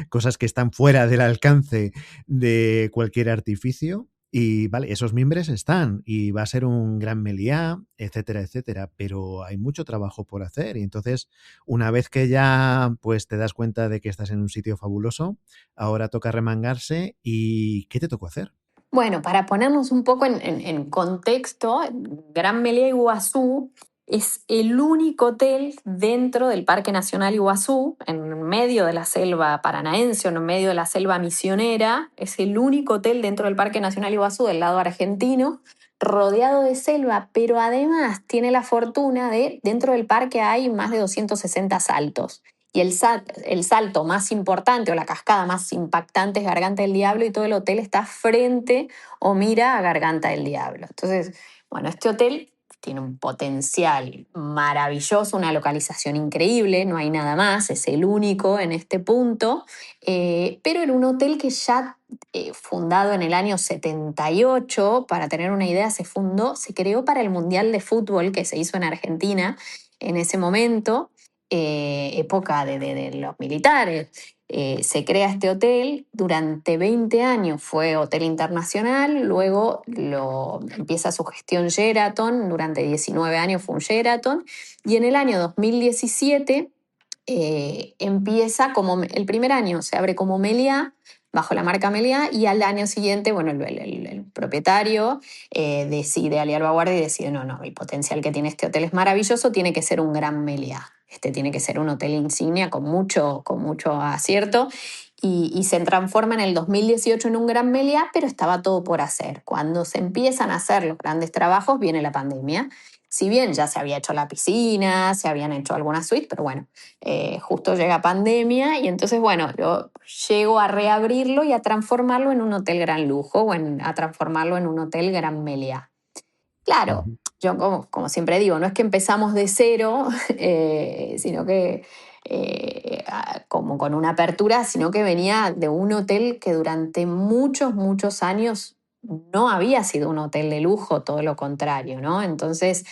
cosas que están fuera del alcance de cualquier artificio. Y vale, esos mimbres están y va a ser un gran meliá, etcétera, etcétera, pero hay mucho trabajo por hacer y entonces una vez que ya pues te das cuenta de que estás en un sitio fabuloso, ahora toca remangarse y ¿qué te tocó hacer? Bueno, para ponernos un poco en contexto, Gran Meliá Iguazú es el único hotel dentro del Parque Nacional Iguazú, en medio de la selva paranaense o en medio de la selva misionera. Es el único hotel dentro del Parque Nacional Iguazú del lado argentino, rodeado de selva, pero además tiene la fortuna de, dentro del parque hay más de 260 saltos. Y el salto más importante o la cascada más impactante es Garganta del Diablo y todo el hotel está frente o mira a Garganta del Diablo. Entonces, bueno, este hotel tiene un potencial maravilloso, una localización increíble, no hay nada más, es el único en este punto, pero era un hotel que ya fundado en el año 78, para tener una idea, se creó para el Mundial de Fútbol que se hizo en Argentina en ese momento, época de los militares. Se crea este hotel, durante 20 años fue hotel internacional, luego empieza su gestión Sheraton, durante 19 años fue un Sheraton, y en el año 2017 empieza como, el primer año se abre como Meliá, bajo la marca Meliá, y al año siguiente, bueno, el propietario decide, Ali Albaguardi decide, no, no, el potencial que tiene este hotel es maravilloso, tiene que ser un gran Meliá. Este tiene que ser un hotel insignia con mucho acierto. Y se transforma en el 2018 en un gran Meliá, pero estaba todo por hacer. Cuando se empiezan a hacer los grandes trabajos, viene la pandemia. Si bien ya se había hecho la piscina, se habían hecho algunas suites, pero bueno, justo llega pandemia y entonces, bueno, yo llego a reabrirlo y a transformarlo en un hotel gran lujo a transformarlo en un hotel gran Meliá. Claro, Ujú. yo como siempre digo, no es que empezamos de cero, sino que como con una apertura, sino que venía de un hotel que durante muchos, muchos años no había sido un hotel de lujo, todo lo contrario, ¿no? Entonces,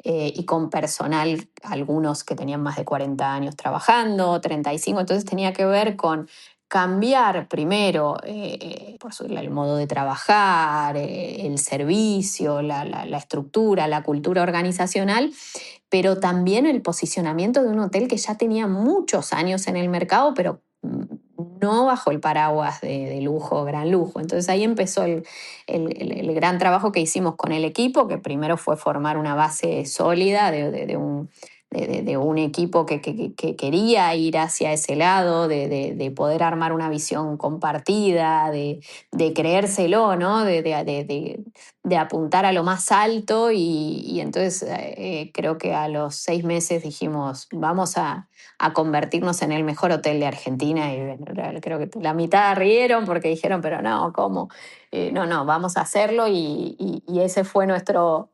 y con personal, algunos que tenían más de 40 años trabajando, 35, entonces tenía que ver con cambiar primero el modo de trabajar, el servicio, la estructura, la cultura organizacional, pero también el posicionamiento de un hotel que ya tenía muchos años en el mercado, pero no bajo el paraguas de lujo, gran lujo. Entonces ahí empezó el gran trabajo que hicimos con el equipo, que primero fue formar una base sólida de un equipo que quería ir hacia ese lado, de poder armar una visión compartida, de creérselo, ¿no? De apuntar a lo más alto y entonces creo que a los 6 meses dijimos, vamos a convertirnos en el mejor hotel de Argentina y bueno, creo que la mitad rieron porque dijeron, pero no, ¿cómo? No, vamos a hacerlo y ese fue nuestro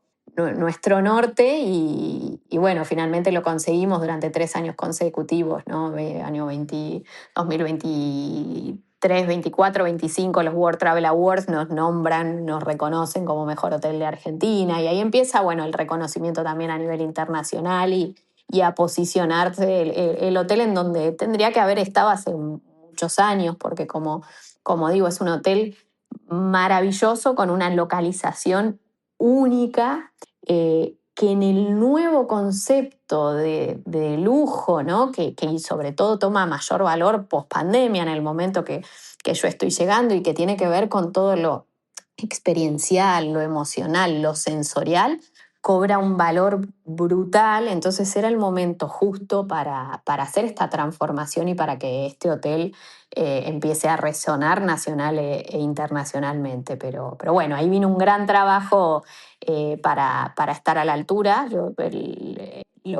norte y bueno, finalmente lo conseguimos durante 3 años consecutivos, ¿no? Año 2023, 24, 25, los World Travel Awards nos nombran, nos reconocen como mejor hotel de Argentina y ahí empieza, bueno, el reconocimiento también a nivel internacional y a posicionarse el hotel en donde tendría que haber estado hace muchos años, porque como digo, es un hotel maravilloso con una localización única, que en el nuevo concepto de lujo, ¿no? que sobre todo toma mayor valor post pandemia en el momento que yo estoy llegando y que tiene que ver con todo lo experiencial, lo emocional, lo sensorial, cobra un valor brutal, entonces era el momento justo para hacer esta transformación y para que este hotel empiece a resonar nacional e internacionalmente. Pero bueno, ahí vino un gran trabajo para estar a la altura. Lo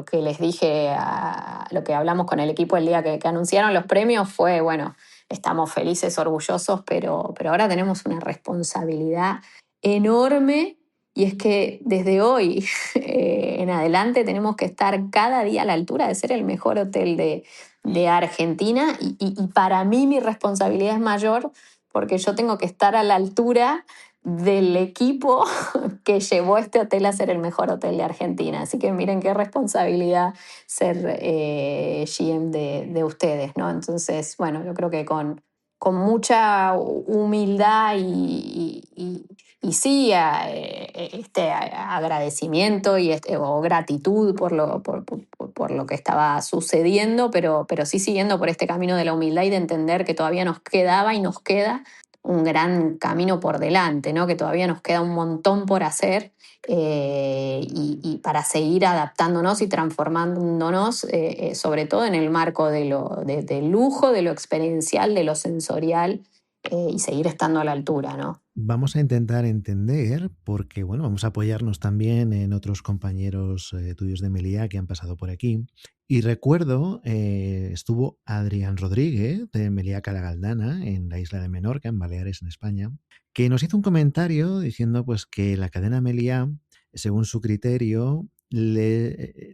que les dije, lo que hablamos con el equipo el día que anunciaron los premios fue, bueno, estamos felices, orgullosos, pero ahora tenemos una responsabilidad enorme y es que desde hoy en adelante tenemos que estar cada día a la altura de ser el mejor hotel de Argentina y para mí mi responsabilidad es mayor porque yo tengo que estar a la altura del equipo que llevó este hotel a ser el mejor hotel de Argentina. Así que miren qué responsabilidad ser GM de ustedes, ¿no? Entonces, bueno, yo creo que con mucha humildad y sí, este agradecimiento o gratitud por lo que estaba sucediendo, pero sí siguiendo por este camino de la humildad y de entender que todavía nos quedaba y nos queda un gran camino por delante, ¿no? Que todavía nos queda un montón por hacer y para seguir adaptándonos y transformándonos, sobre todo en el marco del lujo, de lo experiencial, de lo sensorial y seguir estando a la altura, ¿no? Vamos a intentar entender, porque bueno, vamos a apoyarnos también en otros compañeros tuyos de Meliá que han pasado por aquí. Y recuerdo, estuvo Adrián Rodríguez de Meliá Calagaldana en la isla de Menorca, en Baleares, en España, que nos hizo un comentario diciendo pues que la cadena Meliá, según su criterio,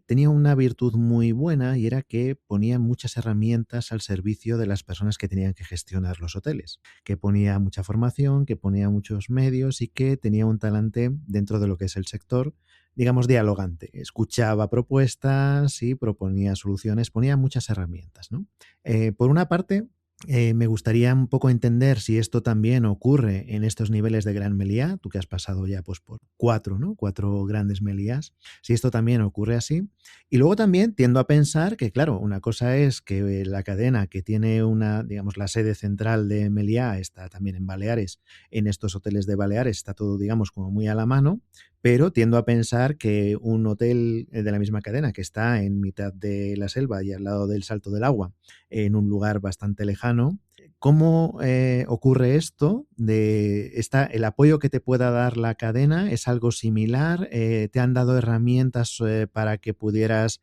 tenía una virtud muy buena y era que ponía muchas herramientas al servicio de las personas que tenían que gestionar los hoteles, que ponía mucha formación, que ponía muchos medios y que tenía un talante dentro de lo que es el sector, digamos, dialogante. Escuchaba propuestas y proponía soluciones, ponía muchas herramientas, ¿no? Por una parte, me gustaría un poco entender si esto también ocurre en estos niveles de Gran Meliá, tú que has pasado ya pues, por 4, ¿no? 4 grandes Meliás, si esto también ocurre así. Y luego también tiendo a pensar que, claro, una cosa es que la cadena que tiene digamos, la sede central de Meliá está también en Baleares, en estos hoteles de Baleares está todo, digamos, como muy a la mano, pero tiendo a pensar que un hotel de la misma cadena que está en mitad de la selva y al lado del Salto del Agua, en un lugar bastante lejano, ¿cómo ocurre esto? El apoyo que te pueda dar la cadena es algo similar. ¿Te han dado herramientas para que pudieras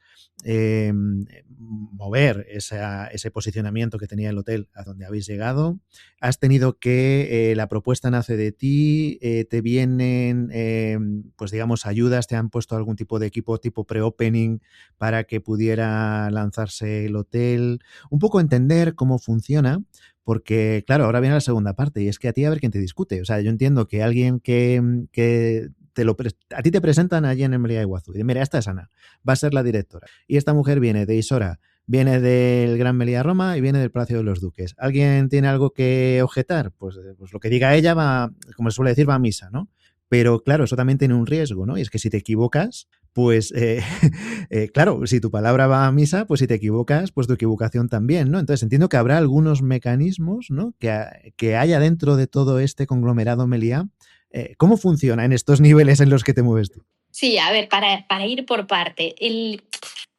mover ese posicionamiento que tenía el hotel a donde habéis llegado? ¿Has tenido que la propuesta nace de ti? ¿Te vienen, pues digamos, ayudas? ¿Te han puesto algún tipo de equipo tipo pre-opening para que pudiera lanzarse el hotel? Un poco entender cómo funciona, porque, claro, ahora viene la segunda parte y es que a ti a ver quién te discute. O sea, yo entiendo que alguien que a ti te presentan allí en el Meliá de Iguazú y mira, esta es Ana, va a ser la directora. Y esta mujer viene de Isora, Viene del Gran Meliá Roma y viene del Palacio de los Duques. ¿Alguien tiene algo que objetar? Pues lo que diga ella va, como se suele decir, va a misa, ¿no? Pero claro, eso también tiene un riesgo, ¿no? Y es que si te equivocas, pues claro, si tu palabra va a misa, pues si te equivocas, pues tu equivocación también, ¿no? Entonces entiendo que habrá algunos mecanismos, ¿no? Que haya dentro de todo este conglomerado Meliá. ¿Cómo funciona en estos niveles en los que te mueves tú? Sí, a ver, para ir por parte, el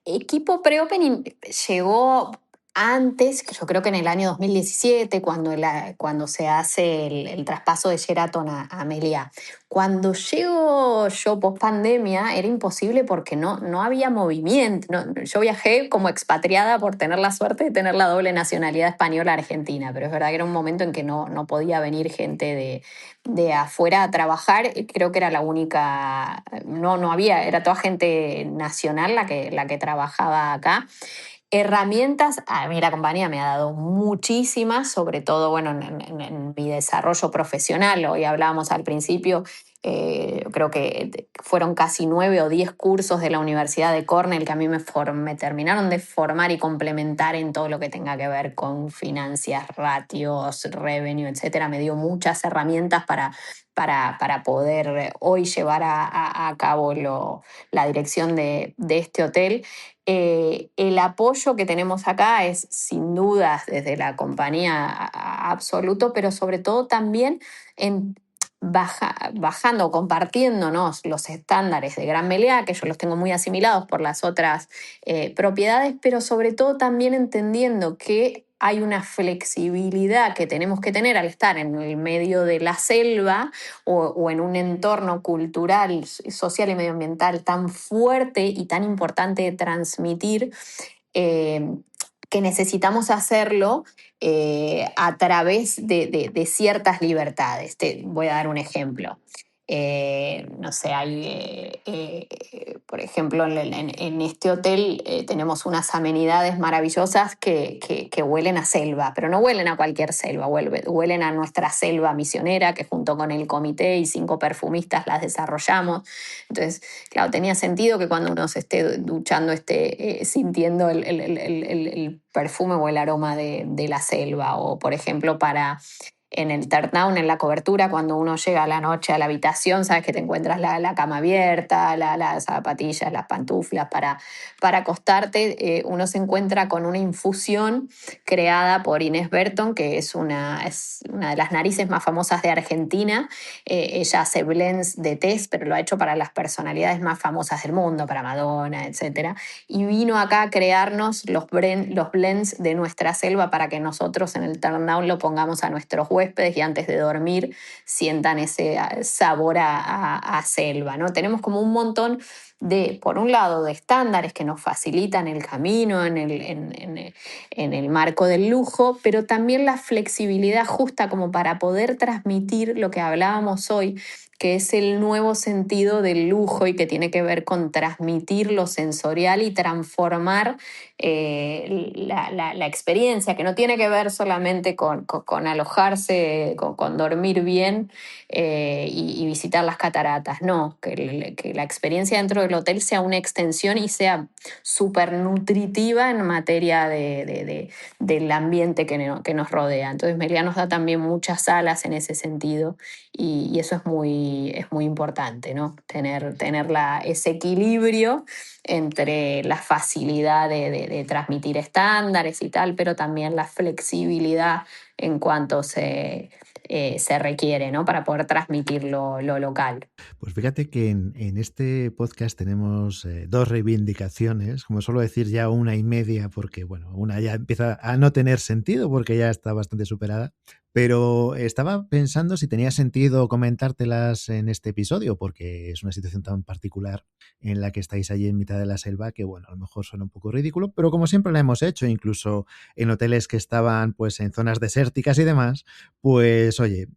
equipo pre-opening llegó antes, yo creo que en el año 2017, cuando se hace el traspaso de Sheraton a Meliá. Cuando llego yo post pandemia era imposible porque no había movimiento. Yo viajé como expatriada por tener la suerte de tener la doble nacionalidad española-argentina, pero es verdad que era un momento en que no podía venir gente de afuera a trabajar. Creo que era la única, no había, era toda gente nacional la que trabajaba acá. Herramientas, a mí la compañía me ha dado muchísimas, sobre todo bueno, en mi desarrollo profesional. Hoy hablábamos al principio, creo que fueron casi 9 o 10 cursos de la Universidad de Cornell que a mí me terminaron de formar y complementar en todo lo que tenga que ver con finanzas, ratios, revenue, etcétera. Me dio muchas herramientas para poder hoy llevar a cabo la dirección de este hotel. El apoyo que tenemos acá es sin dudas desde la compañía absoluto, pero sobre todo también en bajando, compartiéndonos los estándares de Gran Meliá, que yo los tengo muy asimilados por las otras propiedades, pero sobre todo también entendiendo que hay una flexibilidad que tenemos que tener al estar en el medio de la selva o en un entorno cultural, social y medioambiental tan fuerte y tan importante de transmitir, eh, que necesitamos hacerlo a través de ciertas libertades. Te voy a dar un ejemplo. No sé, por ejemplo, en este hotel tenemos unas amenidades maravillosas que huelen a selva, pero no huelen a cualquier selva, huelen a nuestra selva misionera, que junto con el comité y 5 perfumistas las desarrollamos. Entonces, claro, tenía sentido que cuando uno se esté duchando esté sintiendo el perfume o el aroma de la selva. O, por ejemplo, en el turn-down, en la cobertura, cuando uno llega a la noche a la habitación, sabes que te encuentras la cama abierta, las zapatillas, las pantuflas para acostarte. Uno se encuentra con una infusión creada por Inés Berton, que es una de las narices más famosas de Argentina. Ella hace blends de test, pero lo ha hecho para las personalidades más famosas del mundo, para Madonna, etcétera. Y vino acá a crearnos los blends de nuestra selva para que nosotros en el turn down lo pongamos a nuestros huéspedes y antes de dormir sientan ese sabor a selva, ¿no? Tenemos como un montón por un lado, de estándares que nos facilitan el camino en el marco del lujo, pero también la flexibilidad justa como para poder transmitir lo que hablábamos hoy, que es el nuevo sentido del lujo y que tiene que ver con transmitir lo sensorial y transformar la experiencia, que no tiene que ver solamente con alojarse, con dormir bien y visitar las cataratas. No, que la experiencia dentro del hotel sea una extensión y sea súper nutritiva en materia del ambiente que nos rodea. Entonces Meliá nos da también muchas alas en ese sentido y eso es muy importante, ¿no? Tener ese equilibrio entre la facilidad de transmitir estándares y tal, pero también la flexibilidad en cuanto se requiere, ¿no? Para poder transmitir lo local. Pues fíjate que en este podcast tenemos dos reivindicaciones, como suelo decir ya una y media, porque bueno, una ya empieza a no tener sentido porque ya está bastante superada, pero estaba pensando si tenía sentido comentártelas en este episodio, porque es una situación tan particular en la que estáis allí en mitad de la selva que bueno, a lo mejor suena un poco ridículo, pero como siempre la hemos hecho, incluso en hoteles que estaban pues en zonas desérticas y demás, pues oye,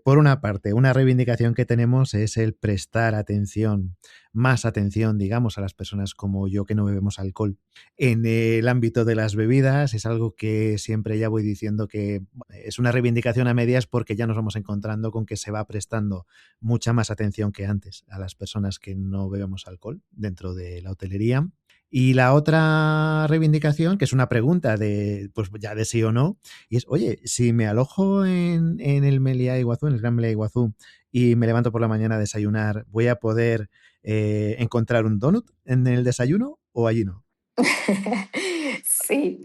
por una parte, una reivindicación que tenemos es el prestar atención, más atención, digamos, a las personas como yo que no bebemos alcohol. En el ámbito de las bebidas es algo que siempre ya voy diciendo que es una reivindicación a medias porque ya nos vamos encontrando con que se va prestando mucha más atención que antes a las personas que no bebemos alcohol dentro de la hotelería. Y la otra reivindicación, que es una pregunta de, pues ya de sí o no, y es, oye, si me alojo en el Meliá Iguazú, en el Gran Meliá Iguazú, y me levanto por la mañana a desayunar, ¿voy a poder encontrar un donut en el desayuno o allí no? Sí,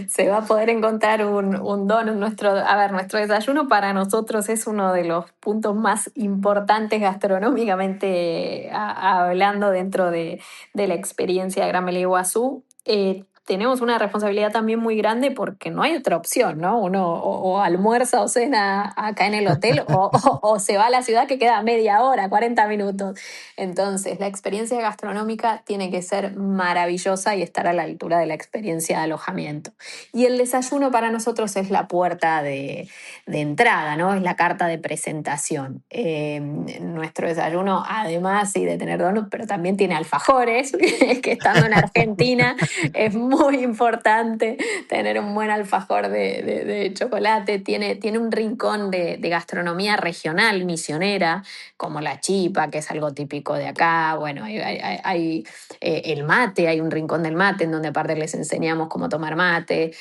se va a poder encontrar un donut. Nuestro desayuno para nosotros es uno de los puntos más importantes gastronómicamente hablando dentro de la experiencia de Gran Meliá Iguazú. Tenemos una responsabilidad también muy grande porque no hay otra opción, ¿no? Uno o almuerza o cena acá en el hotel o se va a la ciudad que queda media hora, 40 minutos. Entonces, la experiencia gastronómica tiene que ser maravillosa y estar a la altura de la experiencia de alojamiento. Y el desayuno para nosotros es la puerta de entrada, ¿no? Es la carta de presentación. Nuestro desayuno, además sí, de tener donuts, pero también tiene alfajores, que estando en Argentina es muy importante tener un buen alfajor de chocolate. Tiene un rincón de gastronomía regional, misionera, como la chipa, que es algo típico de acá. Bueno, hay el mate, hay un rincón del mate en donde aparte les enseñamos cómo tomar mate.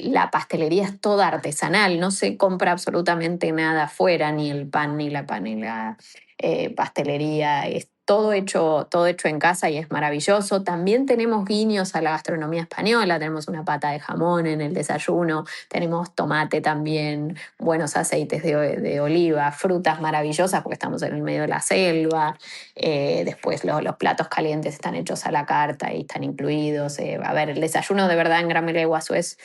La pastelería es toda artesanal, no se compra absolutamente nada afuera, ni el pan, ni la pastelería. Es todo hecho en casa y es maravilloso. También tenemos guiños a la gastronomía española, tenemos una pata de jamón en el desayuno, tenemos tomate también, buenos aceites de oliva, frutas maravillosas porque estamos en el medio de la selva. Después los platos calientes están hechos a la carta y están incluidos. A ver, el desayuno de verdad en Gran Meliá Iguazú es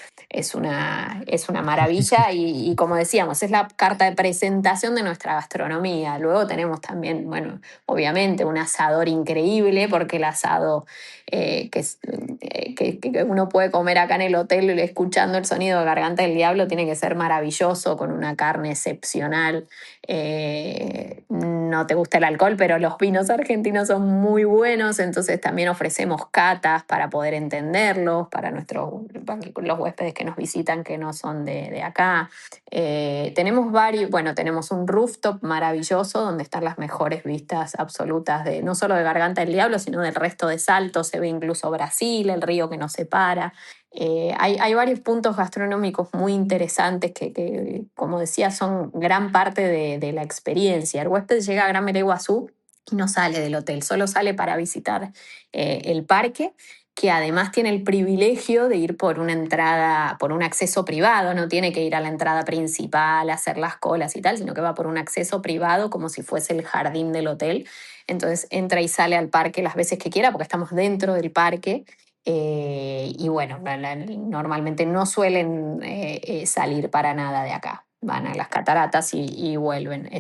una maravilla y como decíamos, es la carta de presentación de nuestra gastronomía. Luego tenemos también, bueno, obviamente un asador increíble porque el asado que uno puede comer acá en el hotel escuchando el sonido de Garganta del Diablo tiene que ser maravilloso, con una carne excepcional. No te gusta el alcohol, pero los vinos argentinos son muy buenos, entonces también ofrecemos catas para poder entenderlos, para los huéspedes que nos visitan que no son de acá. Tenemos un rooftop maravilloso donde están las mejores vistas absolutas de no solo de Garganta del Diablo, sino del resto de Salto. Se ve incluso Brasil, el río que nos separa. Hay varios puntos gastronómicos muy interesantes como decía, son gran parte de la experiencia. El huésped llega a Gran Meliá Iguazú y no sale del hotel, solo sale para visitar el parque, que además tiene el privilegio de ir por una entrada, por un acceso privado, no tiene que ir a la entrada principal, hacer las colas y tal, sino que va por un acceso privado como si fuese el jardín del hotel. Entonces entra y sale al parque las veces que quiera porque estamos dentro del parque. Y bueno, normalmente no suelen salir para nada de acá. Van a las cataratas y vuelven.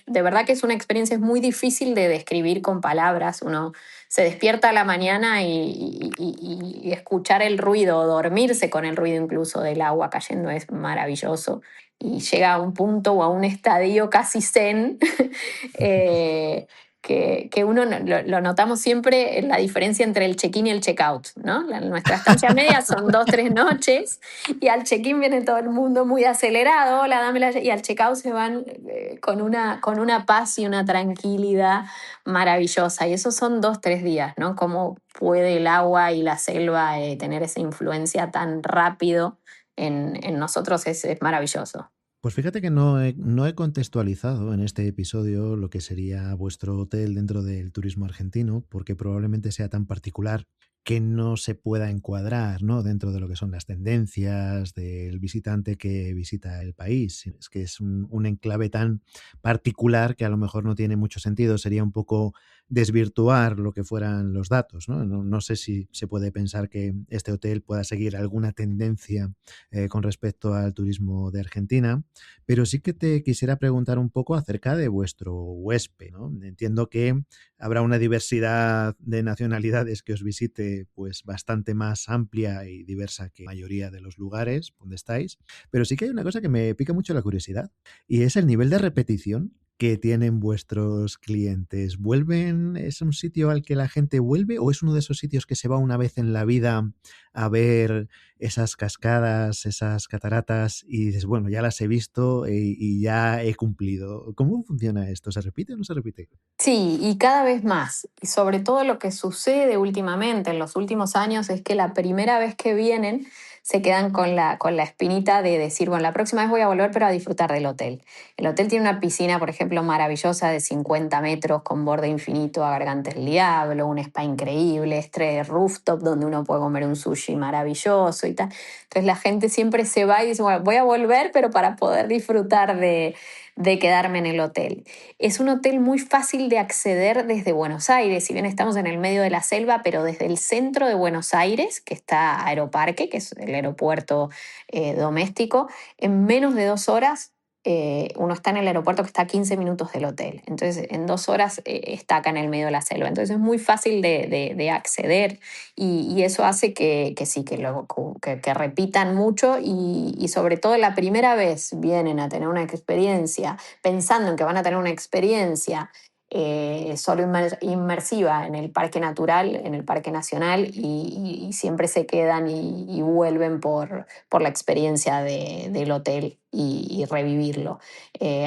De verdad que es una experiencia muy difícil de describir con palabras. Uno se despierta a la mañana y escuchar el ruido, o dormirse con el ruido incluso del agua cayendo es maravilloso. Y llega a un punto o a un estadio casi zen. Que uno lo notamos siempre en la diferencia entre el check-in y el check-out, ¿no? Nuestra estancia media son 2, 3 noches y al check-in viene todo el mundo muy acelerado, hola, dámela, y al check-out se van con una paz y una tranquilidad maravillosa. Y esos son 2, 3 días, ¿no? Cómo puede el agua y la selva tener esa influencia tan rápido en nosotros es maravilloso. Pues fíjate que no he contextualizado en este episodio lo que sería vuestro hotel dentro del turismo argentino, porque probablemente sea tan particular que no se pueda encuadrar, ¿no?, dentro de lo que son las tendencias del visitante que visita el país. Es que es un enclave tan particular que a lo mejor no tiene mucho sentido. Sería un poco desvirtuar lo que fueran los datos, ¿no? No sé si se puede pensar que este hotel pueda seguir alguna tendencia con respecto al turismo de Argentina, pero sí que te quisiera preguntar un poco acerca de vuestro huésped, ¿no? Entiendo que habrá una diversidad de nacionalidades que os visite pues bastante más amplia y diversa que la mayoría de los lugares donde estáis, pero sí que hay una cosa que me pica mucho la curiosidad y es el nivel de repetición que tienen vuestros clientes? ¿Vuelven? ¿Es un sitio al que la gente vuelve o es uno de esos sitios que se va una vez en la vida a ver esas cascadas, esas cataratas y dices, bueno, ya las he visto y ya he cumplido? ¿Cómo funciona esto? ¿Se repite o no se repite? Sí, y cada vez más. Y sobre todo lo que sucede últimamente, en los últimos años, es que la primera vez que vienen se quedan con la espinita de decir, bueno, la próxima vez voy a volver, pero a disfrutar del hotel. El hotel tiene una piscina, por ejemplo, maravillosa de 50 metros con borde infinito a Gargantes del Diablo, un spa increíble, rooftop donde uno puede comer un sushi maravilloso y tal. Entonces la gente siempre se va y dice, bueno, voy a volver, pero para poder disfrutar de quedarme en el hotel. Es un hotel muy fácil de acceder desde Buenos Aires, si bien estamos en el medio de la selva, pero desde el centro de Buenos Aires, que está Aeroparque, que es el aeropuerto doméstico, en menos de 2 horas uno está en el aeropuerto que está a 15 minutos del hotel. Entonces, en 2 horas está acá en el medio de la selva. Entonces, es muy fácil de acceder y eso hace que sí, que repitan mucho y sobre todo la primera vez vienen a tener una experiencia pensando en que van a tener una experiencia solo inmersiva en el parque natural, en el parque nacional, y siempre se quedan y vuelven por la experiencia del hotel y revivirlo.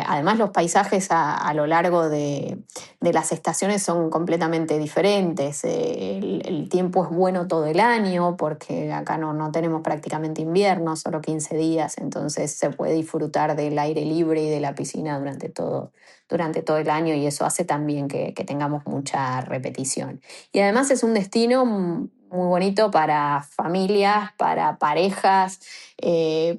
Además, los paisajes a lo largo de las estaciones son completamente diferentes. El tiempo es bueno todo el año porque acá no tenemos prácticamente invierno, solo 15 días, entonces se puede disfrutar del aire libre y de la piscina durante todo el año y eso hace también que tengamos mucha repetición. Y además es un destino muy bonito para familias, para parejas,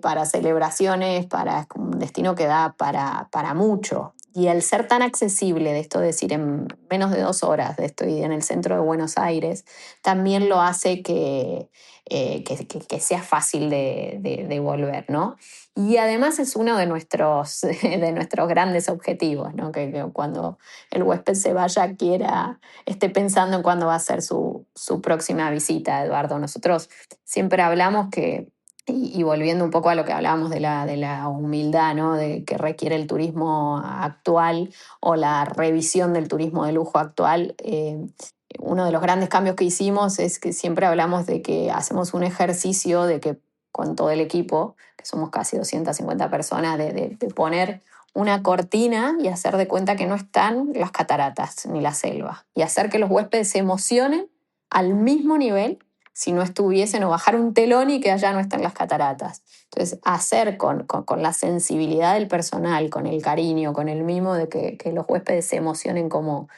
para celebraciones, es como un destino que da para mucho. Y al ser tan accesible, de esto decir en menos de 2 horas, de estoy en el centro de Buenos Aires, también lo hace que sea fácil de volver, ¿no? Y además es uno de nuestros grandes objetivos, ¿no? Que cuando el huésped se vaya esté pensando en cuándo va a ser su próxima visita, Eduardo. Nosotros siempre hablamos y volviendo un poco a lo que hablábamos de la humildad, ¿no? De que requiere el turismo actual o la revisión del turismo de lujo actual, uno de los grandes cambios que hicimos es que siempre hablamos de que hacemos un ejercicio de que con todo el equipo, que somos casi 250 personas, de poner una cortina y hacer de cuenta que no están las cataratas ni la selva y hacer que los huéspedes se emocionen al mismo nivel si no estuviesen o bajar un telón y que allá no están las cataratas. Entonces, hacer con la sensibilidad del personal, con el cariño, con el mimo de que los huéspedes se emocionen como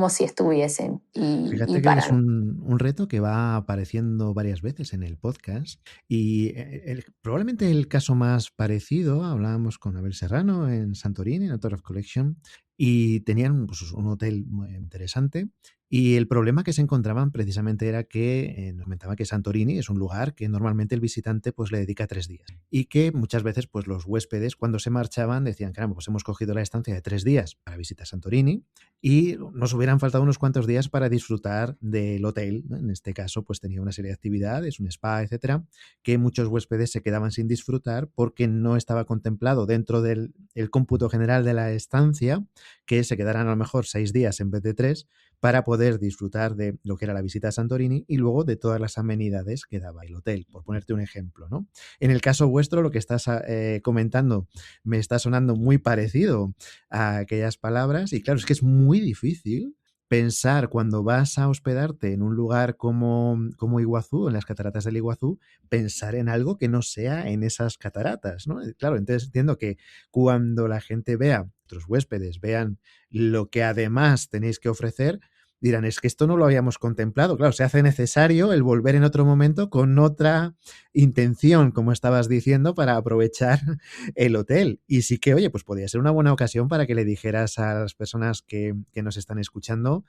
si estuviesen. Y Fíjate que es para un reto que va apareciendo varias veces en el podcast y probablemente el caso más parecido, hablábamos con Abel Serrano en Santorini, en Author of Collection, y tenían pues, un hotel muy interesante y el problema que se encontraban precisamente era que nos comentaba que Santorini es un lugar que normalmente el visitante pues le dedica 3 días y que muchas veces pues los huéspedes cuando se marchaban decían, caramba, pues hemos cogido la estancia de 3 días para visitar Santorini y nos hubieran faltado unos cuantos días para disfrutar del hotel, ¿no? En este caso, pues tenía una serie de actividades, un spa, etcétera, que muchos huéspedes se quedaban sin disfrutar porque no estaba contemplado dentro del el cómputo general de la estancia que se quedaran a lo mejor 6 días en vez de 3 para poder disfrutar de lo que era la visita a Santorini y luego de todas las amenidades que daba el hotel, por ponerte un ejemplo, ¿no? En el caso vuestro, lo que estás comentando me está sonando muy parecido a aquellas palabras y claro, es que es muy difícil pensar cuando vas a hospedarte en un lugar como Iguazú, en las cataratas del Iguazú, pensar en algo que no sea en esas cataratas, ¿no? Claro, entonces entiendo que cuando la gente vea, otros huéspedes vean lo que además tenéis que ofrecer, dirán, es que esto no lo habíamos contemplado. Claro, se hace necesario el volver en otro momento con otra intención, como estabas diciendo, para aprovechar el hotel. Y sí que, oye, pues podría ser una buena ocasión para que le dijeras a las personas que nos están escuchando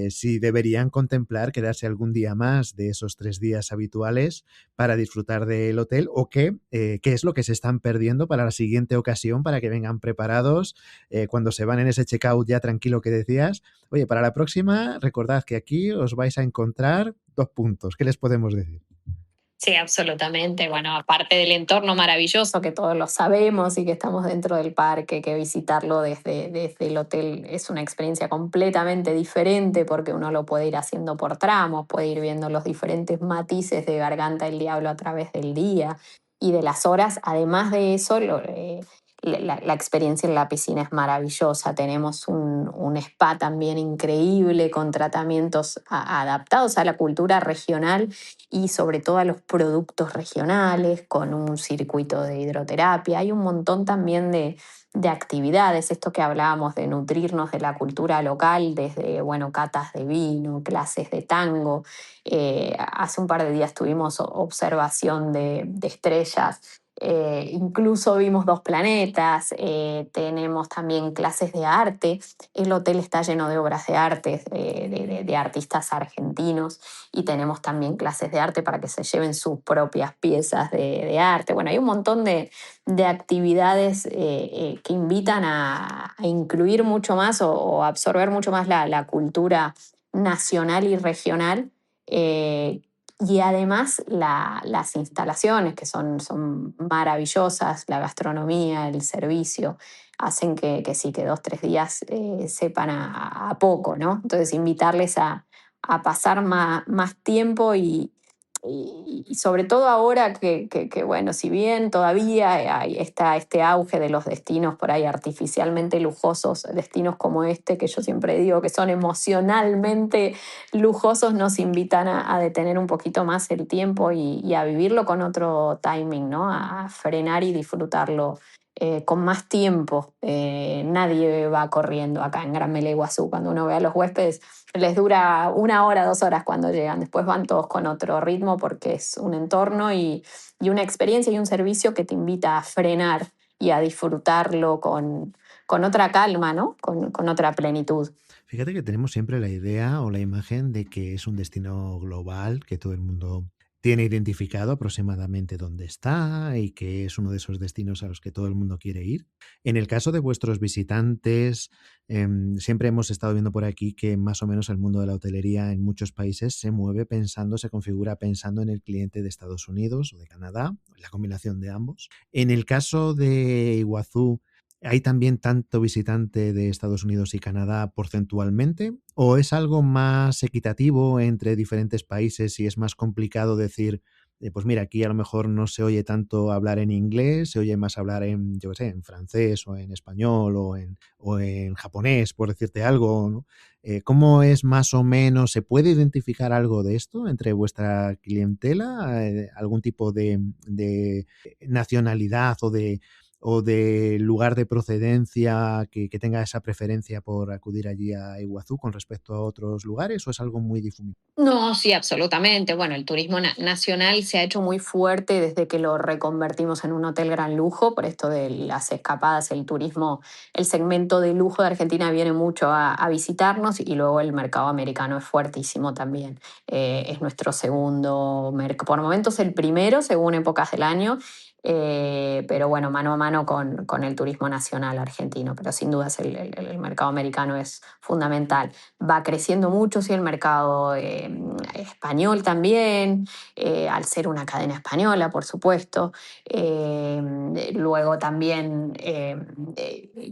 si deberían contemplar quedarse algún día más de esos 3 días habituales para disfrutar del hotel o qué es lo que se están perdiendo para la siguiente ocasión para que vengan preparados cuando se van en ese checkout ya tranquilo que decías. Oye, para la próxima, recordad que aquí os vais a encontrar 2 puntos. ¿Qué les podemos decir? Sí, absolutamente. Bueno, aparte del entorno maravilloso que todos lo sabemos y que estamos dentro del parque, que visitarlo desde el hotel es una experiencia completamente diferente porque uno lo puede ir haciendo por tramos, puede ir viendo los diferentes matices de Garganta del Diablo a través del día y de las horas. Además de eso, la experiencia en la piscina es maravillosa. Tenemos un spa también increíble con tratamientos adaptados a la cultura regional y sobre todo a los productos regionales, con un circuito de hidroterapia. Hay un montón también de actividades, esto que hablábamos de nutrirnos de la cultura local, desde, bueno, catas de vino, clases de tango. Hace un par de días tuvimos observación de estrellas. Incluso vimos dos planetas, tenemos también clases de arte, el hotel está lleno de obras de arte, de artistas argentinos, y tenemos también clases de arte para que se lleven sus propias piezas de arte. Bueno, hay un montón de actividades que invitan a incluir mucho más o absorber mucho más la cultura nacional y regional. Y además las instalaciones, que son maravillosas, la gastronomía, el servicio, hacen que sí, que 2, 3 días sepan a poco, ¿no? Entonces, invitarles a pasar más tiempo y sobre todo ahora bueno, si bien todavía está este auge de los destinos por ahí artificialmente lujosos, destinos como este, que yo siempre digo que son emocionalmente lujosos, nos invitan a detener un poquito más el tiempo y a vivirlo con otro timing, ¿no? A frenar y disfrutarlo con más tiempo. Nadie va corriendo acá en Gran Mela Iguazú. Cuando uno ve a los huéspedes, les dura 1 hora, 2 horas cuando llegan. Después van todos con otro ritmo porque es un entorno y una experiencia y un servicio que te invita a frenar y a disfrutarlo con otra calma, ¿no? Con otra plenitud. Fíjate que tenemos siempre la idea o la imagen de que es un destino global, que todo el mundo tiene identificado aproximadamente dónde está y que es uno de esos destinos a los que todo el mundo quiere ir. En el caso de vuestros visitantes, siempre hemos estado viendo por aquí que más o menos el mundo de la hotelería en muchos países se mueve pensando, se configura pensando en el cliente de Estados Unidos o de Canadá, la combinación de ambos. En el caso de Iguazú, ¿hay también tanto visitante de Estados Unidos y Canadá porcentualmente? ¿O es algo más equitativo entre diferentes países y es más complicado decir, pues mira, aquí a lo mejor no se oye tanto hablar en inglés, se oye más hablar en, yo qué sé, en francés o en español o en japonés, por decirte algo, ¿no? ¿Cómo es más o menos? ¿Se puede identificar algo de esto entre vuestra clientela? ¿Algún tipo de nacionalidad o de lugar de procedencia que tenga esa preferencia por acudir allí a Iguazú con respecto a otros lugares o es algo muy difuminado? No, sí, absolutamente. Bueno, el turismo nacional se ha hecho muy fuerte desde que lo reconvertimos en un hotel gran lujo, por esto de las escapadas, el turismo, el segmento de lujo de Argentina viene mucho a visitarnos y luego el mercado americano es fuertísimo también. Es nuestro segundo mercado, por momentos el primero según épocas del año, pero bueno, mano a mano con el turismo nacional argentino, pero sin duda el mercado americano es fundamental. Va creciendo mucho, sí, el mercado español también, al ser una cadena española, por supuesto. Luego también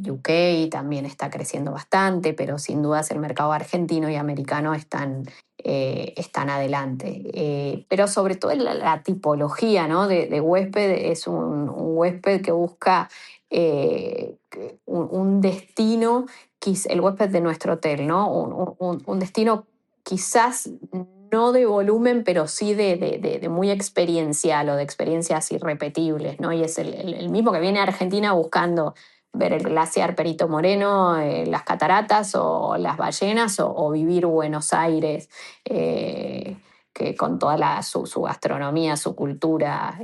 UK también está creciendo bastante, pero sin dudas el mercado argentino y americano están adelante. Pero sobre todo la tipología, ¿no? de huésped es un huésped que busca un destino, el huésped de nuestro hotel, ¿no? Un destino quizás no de volumen, pero sí de muy experiencial o de experiencias irrepetibles, ¿no? Y es el mismo que viene a Argentina buscando ver el glaciar Perito Moreno, las cataratas o las ballenas o vivir Buenos Aires, que con toda su gastronomía, su cultura.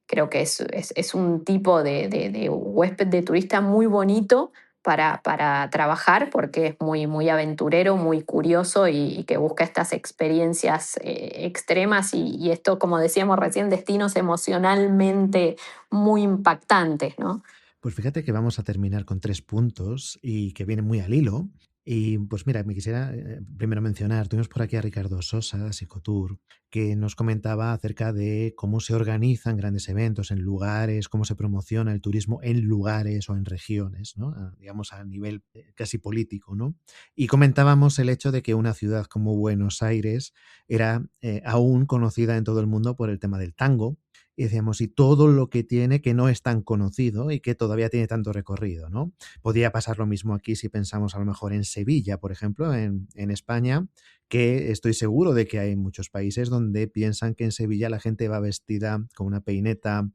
Creo que es un tipo de huésped de turista muy bonito para trabajar porque es muy aventurero, muy curioso y que busca estas experiencias extremas y esto, como decíamos recién, destinos emocionalmente muy impactantes, ¿no? Pues fíjate que vamos a terminar con 3 puntos y que vienen muy al hilo. Y pues mira, me quisiera primero mencionar, tuvimos por aquí a Ricardo Sosa, Psicotour, que nos comentaba acerca de cómo se organizan grandes eventos en lugares, cómo se promociona el turismo en lugares o en regiones, ¿no? Digamos a nivel casi político, ¿no? Y comentábamos el hecho de que una ciudad como Buenos Aires era aún conocida en todo el mundo por el tema del tango, y decíamos, y todo lo que tiene que no es tan conocido y que todavía tiene tanto recorrido, ¿no? Podría pasar lo mismo aquí si pensamos a lo mejor en Sevilla, por ejemplo, en España, que estoy seguro de que hay muchos países donde piensan que en Sevilla la gente va vestida con una peineta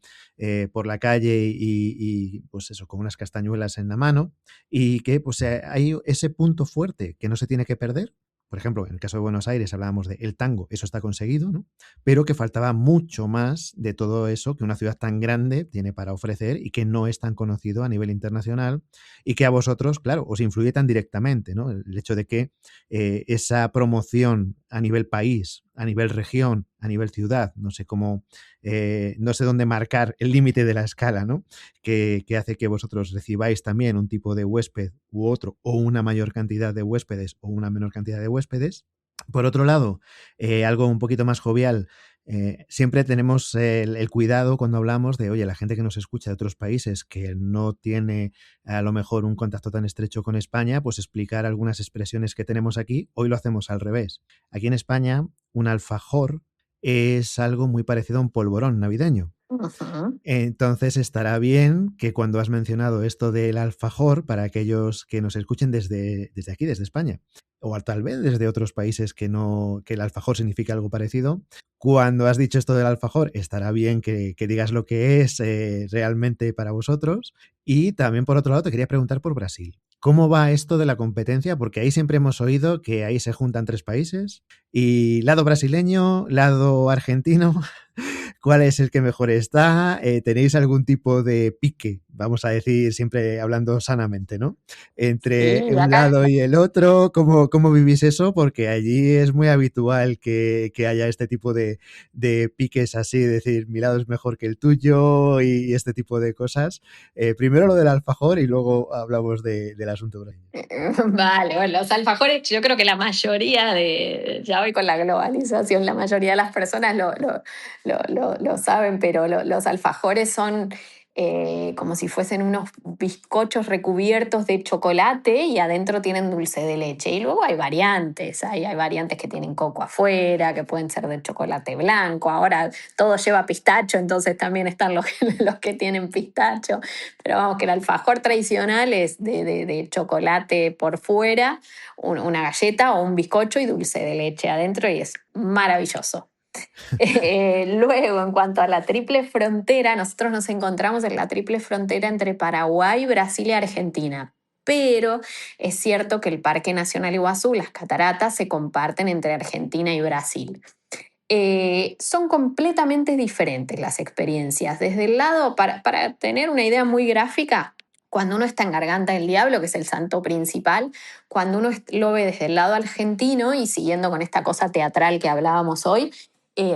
por la calle pues eso, con unas castañuelas en la mano, y que pues hay ese punto fuerte que no se tiene que perder. Por ejemplo, en el caso de Buenos Aires hablábamos de el tango, eso está conseguido, ¿no? Pero que faltaba mucho más de todo eso que una ciudad tan grande tiene para ofrecer y que no es tan conocido a nivel internacional y que a vosotros, claro, os influye tan directamente, ¿no? El hecho de que esa promoción a nivel país, a nivel región, a nivel ciudad, no sé cómo, no sé dónde marcar el límite de la escala, ¿no? Que hace que vosotros recibáis también un tipo de huésped u otro, o una mayor cantidad de huéspedes o una menor cantidad de huéspedes. Por otro lado, algo un poquito más jovial, siempre tenemos el cuidado cuando hablamos de, oye, la gente que nos escucha de otros países que no tiene a lo mejor un contacto tan estrecho con España, pues explicar algunas expresiones que tenemos aquí. Hoy lo hacemos al revés. Aquí en España, un alfajor es algo muy parecido a un polvorón navideño. Ujú. Entonces estará bien que cuando has mencionado esto del alfajor, para aquellos que nos escuchen desde aquí, desde España, o tal vez desde otros países que no, que el alfajor significa algo parecido, cuando has dicho esto del alfajor, estará bien que digas lo que es realmente para vosotros. Y también por otro lado te quería preguntar por Brasil. ¿Cómo va esto de la competencia? Porque ahí siempre hemos oído que ahí se juntan tres países y lado brasileño, lado argentino. ¿Cuál es el que mejor está? ¿Tenéis algún tipo de pique, vamos a decir, siempre hablando sanamente, ¿no? Entre Sí, un acá. lado y el otro, ¿cómo vivís eso? Porque allí es muy habitual que haya este tipo de piques así, decir, mi lado es mejor que el tuyo y este tipo de cosas. Primero lo del alfajor y luego hablamos del asunto brasileño. Vale, bueno, los alfajores, yo creo que la mayoría ya hoy con la globalización, la mayoría de las personas lo saben, pero los alfajores son como si fuesen unos bizcochos recubiertos de chocolate y adentro tienen dulce de leche. Y luego hay variantes, hay variantes que tienen coco afuera, que pueden ser de chocolate blanco. Ahora todo lleva pistacho, entonces también están los que tienen pistacho. Pero vamos, que el alfajor tradicional es de chocolate por fuera, una galleta o un bizcocho y dulce de leche adentro y es maravilloso. Luego, en cuanto a la triple frontera, nosotros nos encontramos en la triple frontera entre Paraguay, Brasil y Argentina. Pero es cierto que el Parque Nacional Iguazú, las cataratas, se comparten entre Argentina y Brasil. Son completamente diferentes las experiencias. Desde el lado, para tener una idea muy gráfica, cuando uno está en Garganta del Diablo, que es el santo principal, cuando uno lo ve desde el lado argentino y siguiendo con esta cosa teatral que hablábamos hoy,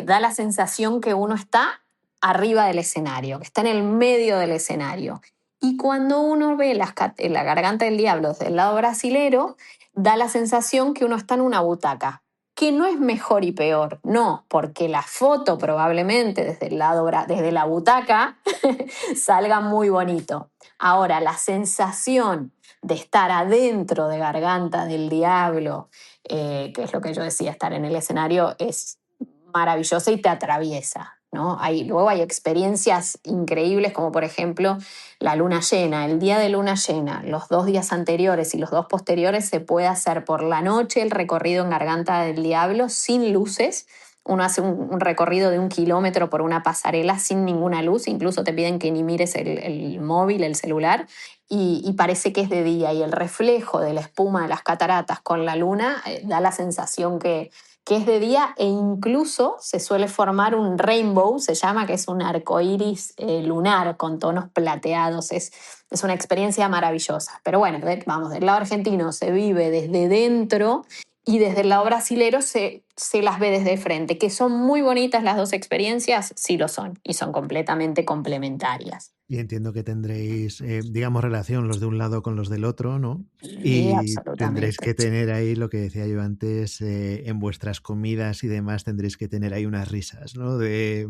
da la sensación que uno está arriba del escenario, que está en el medio del escenario. Y cuando uno ve la Garganta del Diablo desde el lado brasilero, da la sensación que uno está en una butaca, que no es mejor y peor, no, porque la foto probablemente desde el lado, desde la butaca salga muy bonito. Ahora, la sensación de estar adentro de Garganta del Diablo, que es lo que yo decía, estar en el escenario, es maravillosa y te atraviesa. ¿No? Luego hay experiencias increíbles como por ejemplo la luna llena, el día de luna llena, los 2 días anteriores y los 2 posteriores se puede hacer por la noche el recorrido en Garganta del Diablo sin luces. Uno hace un recorrido de 1 kilómetro por una pasarela sin ninguna luz, incluso te piden que ni mires el móvil, el celular, y parece que es de día y el reflejo de la espuma de las cataratas con la luna da la sensación que es de día e incluso se suele formar un rainbow, se llama, que es un arco iris lunar con tonos plateados. Es una experiencia maravillosa. Pero bueno, vamos, del lado argentino se vive desde dentro y desde el lado brasilero se las ve desde frente. Que son muy bonitas las dos experiencias, sí lo son, y son completamente complementarias. Y entiendo que tendréis, digamos, relación los de un lado con los del otro, ¿no? Sí, Y tendréis absolutamente. que tener ahí lo que decía yo antes, en vuestras comidas y demás, tendréis que tener ahí unas risas, ¿no? De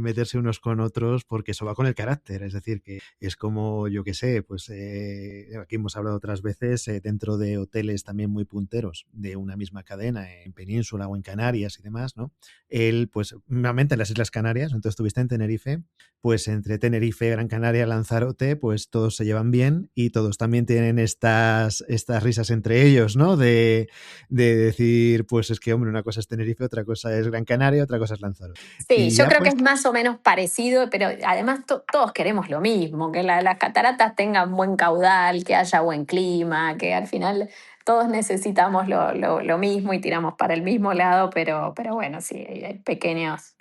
meterse unos con otros, porque eso va con el carácter. Es decir, que es como, yo qué sé, pues aquí hemos hablado otras veces, dentro de hoteles también muy punteros de una misma cadena, en Península o en Canarias y demás, ¿no? Él, pues, nuevamente en las Islas Canarias, entonces estuviste en Tenerife, pues entre Tenerife, Gran Canaria, Lanzarote, pues todos se llevan bien y todos también tienen estas risas entre ellos, ¿no? De decir, pues es que, hombre, una cosa es Tenerife, otra cosa es Gran Canaria, otra cosa es Lanzarote. Sí, Y yo ya creo que pues, es más o menos parecido, pero además todos queremos lo mismo, que las cataratas tengan buen caudal, que haya buen clima, que al final todos necesitamos lo mismo y tiramos para el mismo lado, pero bueno, sí, hay pequeños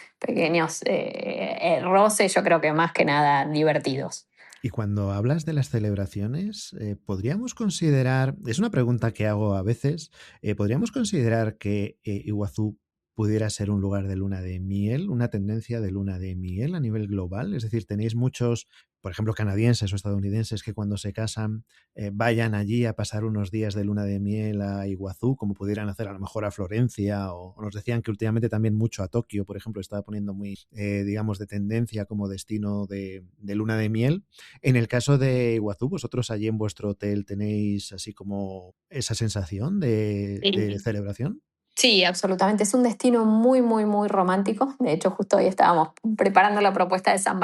roces, yo creo que más que nada divertidos. y cuando hablas de las celebraciones, podríamos considerar, es una pregunta que hago a veces, podríamos considerar que Iguazú pudiera ser un lugar de luna de miel, una tendencia de luna de miel a nivel global. Es decir, tenéis muchos, por ejemplo, canadienses o estadounidenses que cuando se casan vayan allí a pasar unos días de luna de miel a Iguazú, como pudieran hacer a lo mejor a Florencia, o nos decían que últimamente también mucho a Tokio, por ejemplo, estaba poniendo muy, digamos, de tendencia como destino de luna de miel. En el caso de Iguazú, vosotros allí en vuestro hotel tenéis así como esa sensación de Sí. celebración. Sí, absolutamente. Es un destino muy, muy, muy romántico. De hecho, justo hoy estábamos preparando la propuesta de San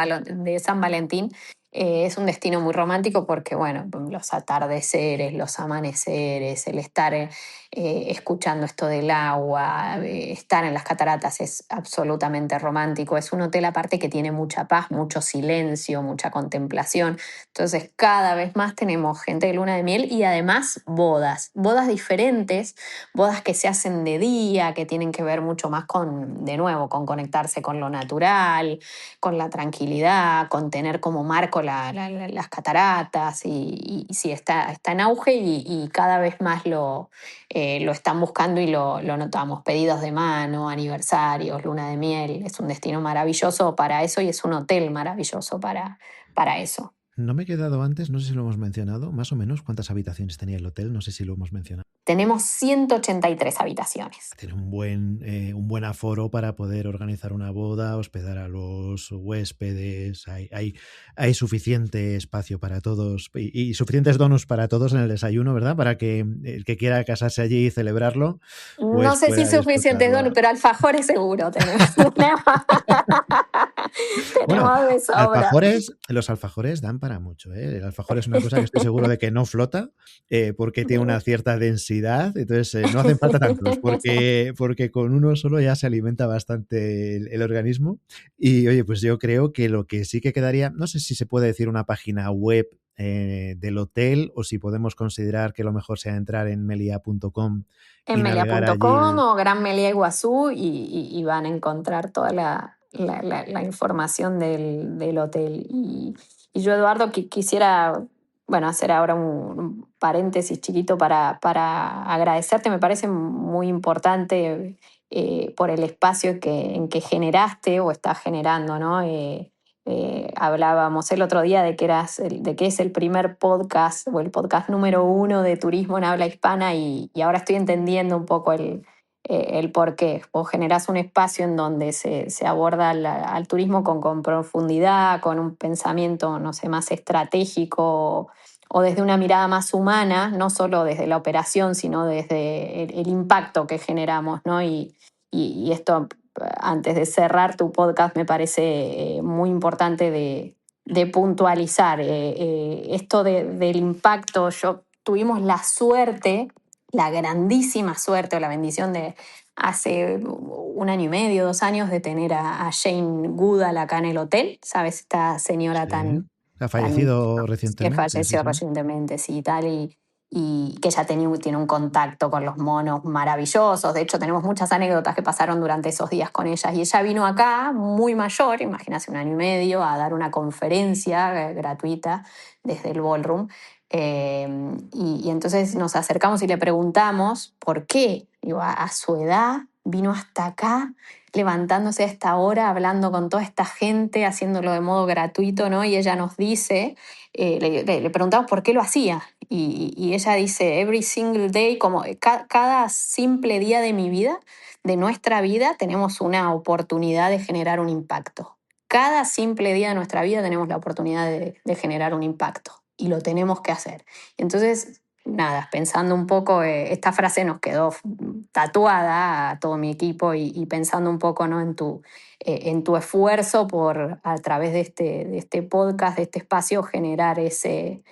Valentín. Es un destino muy romántico porque, bueno, los atardeceres, los amaneceres, el estar escuchando esto del agua, estar en las cataratas es absolutamente romántico. Es un hotel aparte que tiene mucha paz, mucho silencio, mucha contemplación. Entonces, cada vez más tenemos gente de luna de miel y además bodas diferentes, bodas que se hacen de día, que tienen que ver mucho más con, de nuevo, con conectarse con lo natural, con la tranquilidad, con tener como marco las cataratas y sí, está en auge y cada vez más lo están buscando y lo notamos. Pedidos de mano, aniversarios, luna de miel, es un destino maravilloso para eso y es un hotel maravilloso para eso. No me he quedado antes, no sé si lo hemos mencionado, más o menos cuántas habitaciones tenía el hotel, no sé si lo hemos mencionado. Tenemos 183 habitaciones. Tiene un buen aforo para poder organizar una boda, hospedar a los huéspedes. Hay suficiente espacio para todos y suficientes donuts para todos en el desayuno, ¿verdad? Para que el que quiera casarse allí y celebrarlo, No pues sé si pueda suficientes disfrutarlo. donuts, pero alfajores seguro tenemos. Bueno, Tenemos de sobra. los alfajores dan para mucho, ¿eh? El alfajor es una cosa que estoy seguro de que no flota, porque tiene una cierta densidad, entonces no hacen falta tantos, porque con uno solo ya se alimenta bastante el organismo. Y oye, pues yo creo que lo que sí que quedaría, no sé si se puede decir una página web del hotel o si podemos considerar que lo mejor sea entrar en melia.com En y navegar melia.com allí. o Gran Melia Iguazú y van a encontrar toda la información del hotel. Y yo, Eduardo, quisiera, bueno, hacer ahora un paréntesis chiquito para agradecerte. Me parece muy importante por el espacio en que generaste o estás generando, ¿no? Hablábamos el otro día de que es el primer podcast o el podcast número uno de turismo en habla hispana y ahora estoy entendiendo un poco el por qué. Vos generás un espacio en donde se aborda al turismo con profundidad, con un pensamiento, no sé, más estratégico o desde una mirada más humana, no solo desde la operación, sino desde el impacto que generamos, ¿no? Y esto, antes de cerrar tu podcast, me parece muy importante de puntualizar. Esto del impacto, tuvimos la suerte, la grandísima suerte o la bendición de hace 1 año y medio, 2 años, de tener a Jane Goodall acá en el hotel, ¿sabes? Esta señora Sí, ha tan fallecido que recientemente, sí, falleció sí. recientemente, sí, y tal, y que ella tiene un contacto con los monos maravillosos. De hecho, tenemos muchas anécdotas que pasaron durante esos días con ellas. Y ella vino acá muy mayor, imagínate, 1 año y medio, a dar una conferencia gratuita desde el ballroom. Y entonces nos acercamos y le preguntamos por qué. Digo, a su edad, vino hasta acá, levantándose a esta hora, hablando con toda esta gente, haciéndolo de modo gratuito, ¿no? Y ella nos dice, le preguntamos por qué lo hacía. Y ella dice, every single day, como cada simple día de mi vida, de nuestra vida, tenemos una oportunidad de generar un impacto. Cada simple día de nuestra vida tenemos la oportunidad de generar un impacto y lo tenemos que hacer. Entonces, nada, pensando un poco, esta frase nos quedó tatuada a todo mi equipo y pensando un poco, ¿no? En tu esfuerzo por, a través de este podcast, de este espacio, generar ese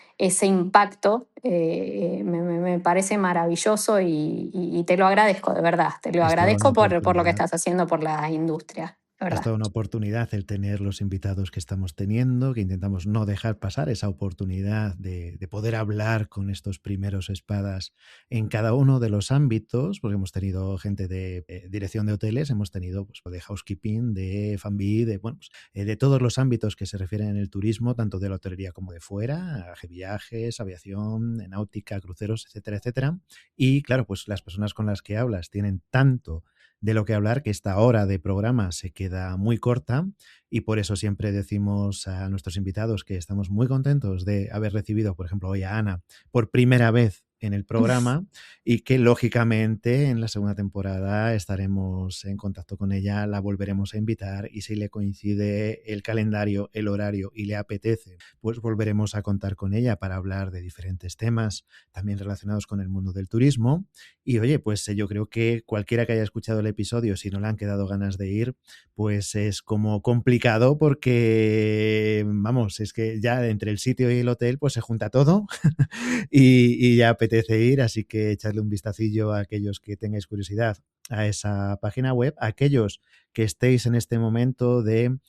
impacto, me parece maravilloso y te lo agradezco, de verdad, te lo Es toda una agradezco por lo que oportunidad. estás haciendo por la industria, de Es verdad. toda una oportunidad el tener los invitados que estamos teniendo, que intentamos no dejar pasar esa oportunidad de poder hablar con estos primeros espadas en cada uno de los ámbitos, porque hemos tenido gente de dirección de hoteles, hemos tenido pues, de housekeeping, de F&B, bueno, pues, de todos los ámbitos que se refieren en el turismo, tanto de la hotelería como de fuera, viajes, aviación, náutica, cruceros, etcétera, etcétera. Y claro, pues las personas con las que hablas tienen tanto de lo que hablar, que esta hora de programa se queda muy corta y por eso siempre decimos a nuestros invitados que estamos muy contentos de haber recibido, por ejemplo, hoy a Ana por primera vez en el programa y que lógicamente en la segunda temporada estaremos en contacto con ella, la volveremos a invitar y si le coincide el calendario, el horario y le apetece, pues volveremos a contar con ella para hablar de diferentes temas también relacionados con el mundo del turismo. Y oye, pues yo creo que cualquiera que haya escuchado el episodio, si no le han quedado ganas de ir, pues es como complicado porque, vamos, es que ya entre el sitio y el hotel pues se junta todo y ya apetece ir, así que echadle un vistacillo a aquellos que tengáis curiosidad a esa página web, a aquellos que estéis en este momento de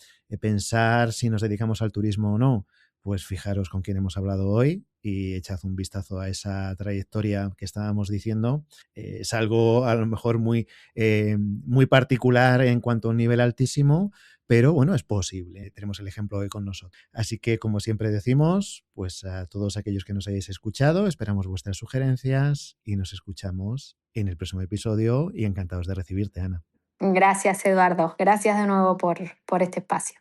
pensar si nos dedicamos al turismo o no, pues fijaros con quién hemos hablado hoy y echad un vistazo a esa trayectoria que estábamos diciendo. Es algo a lo mejor muy particular en cuanto a un nivel altísimo, pero bueno, es posible. Tenemos el ejemplo hoy con nosotros. Así que, como siempre decimos, pues a todos aquellos que nos hayáis escuchado, esperamos vuestras sugerencias y nos escuchamos en el próximo episodio y encantados de recibirte, Ana. Gracias, Eduardo. Gracias de nuevo por este espacio.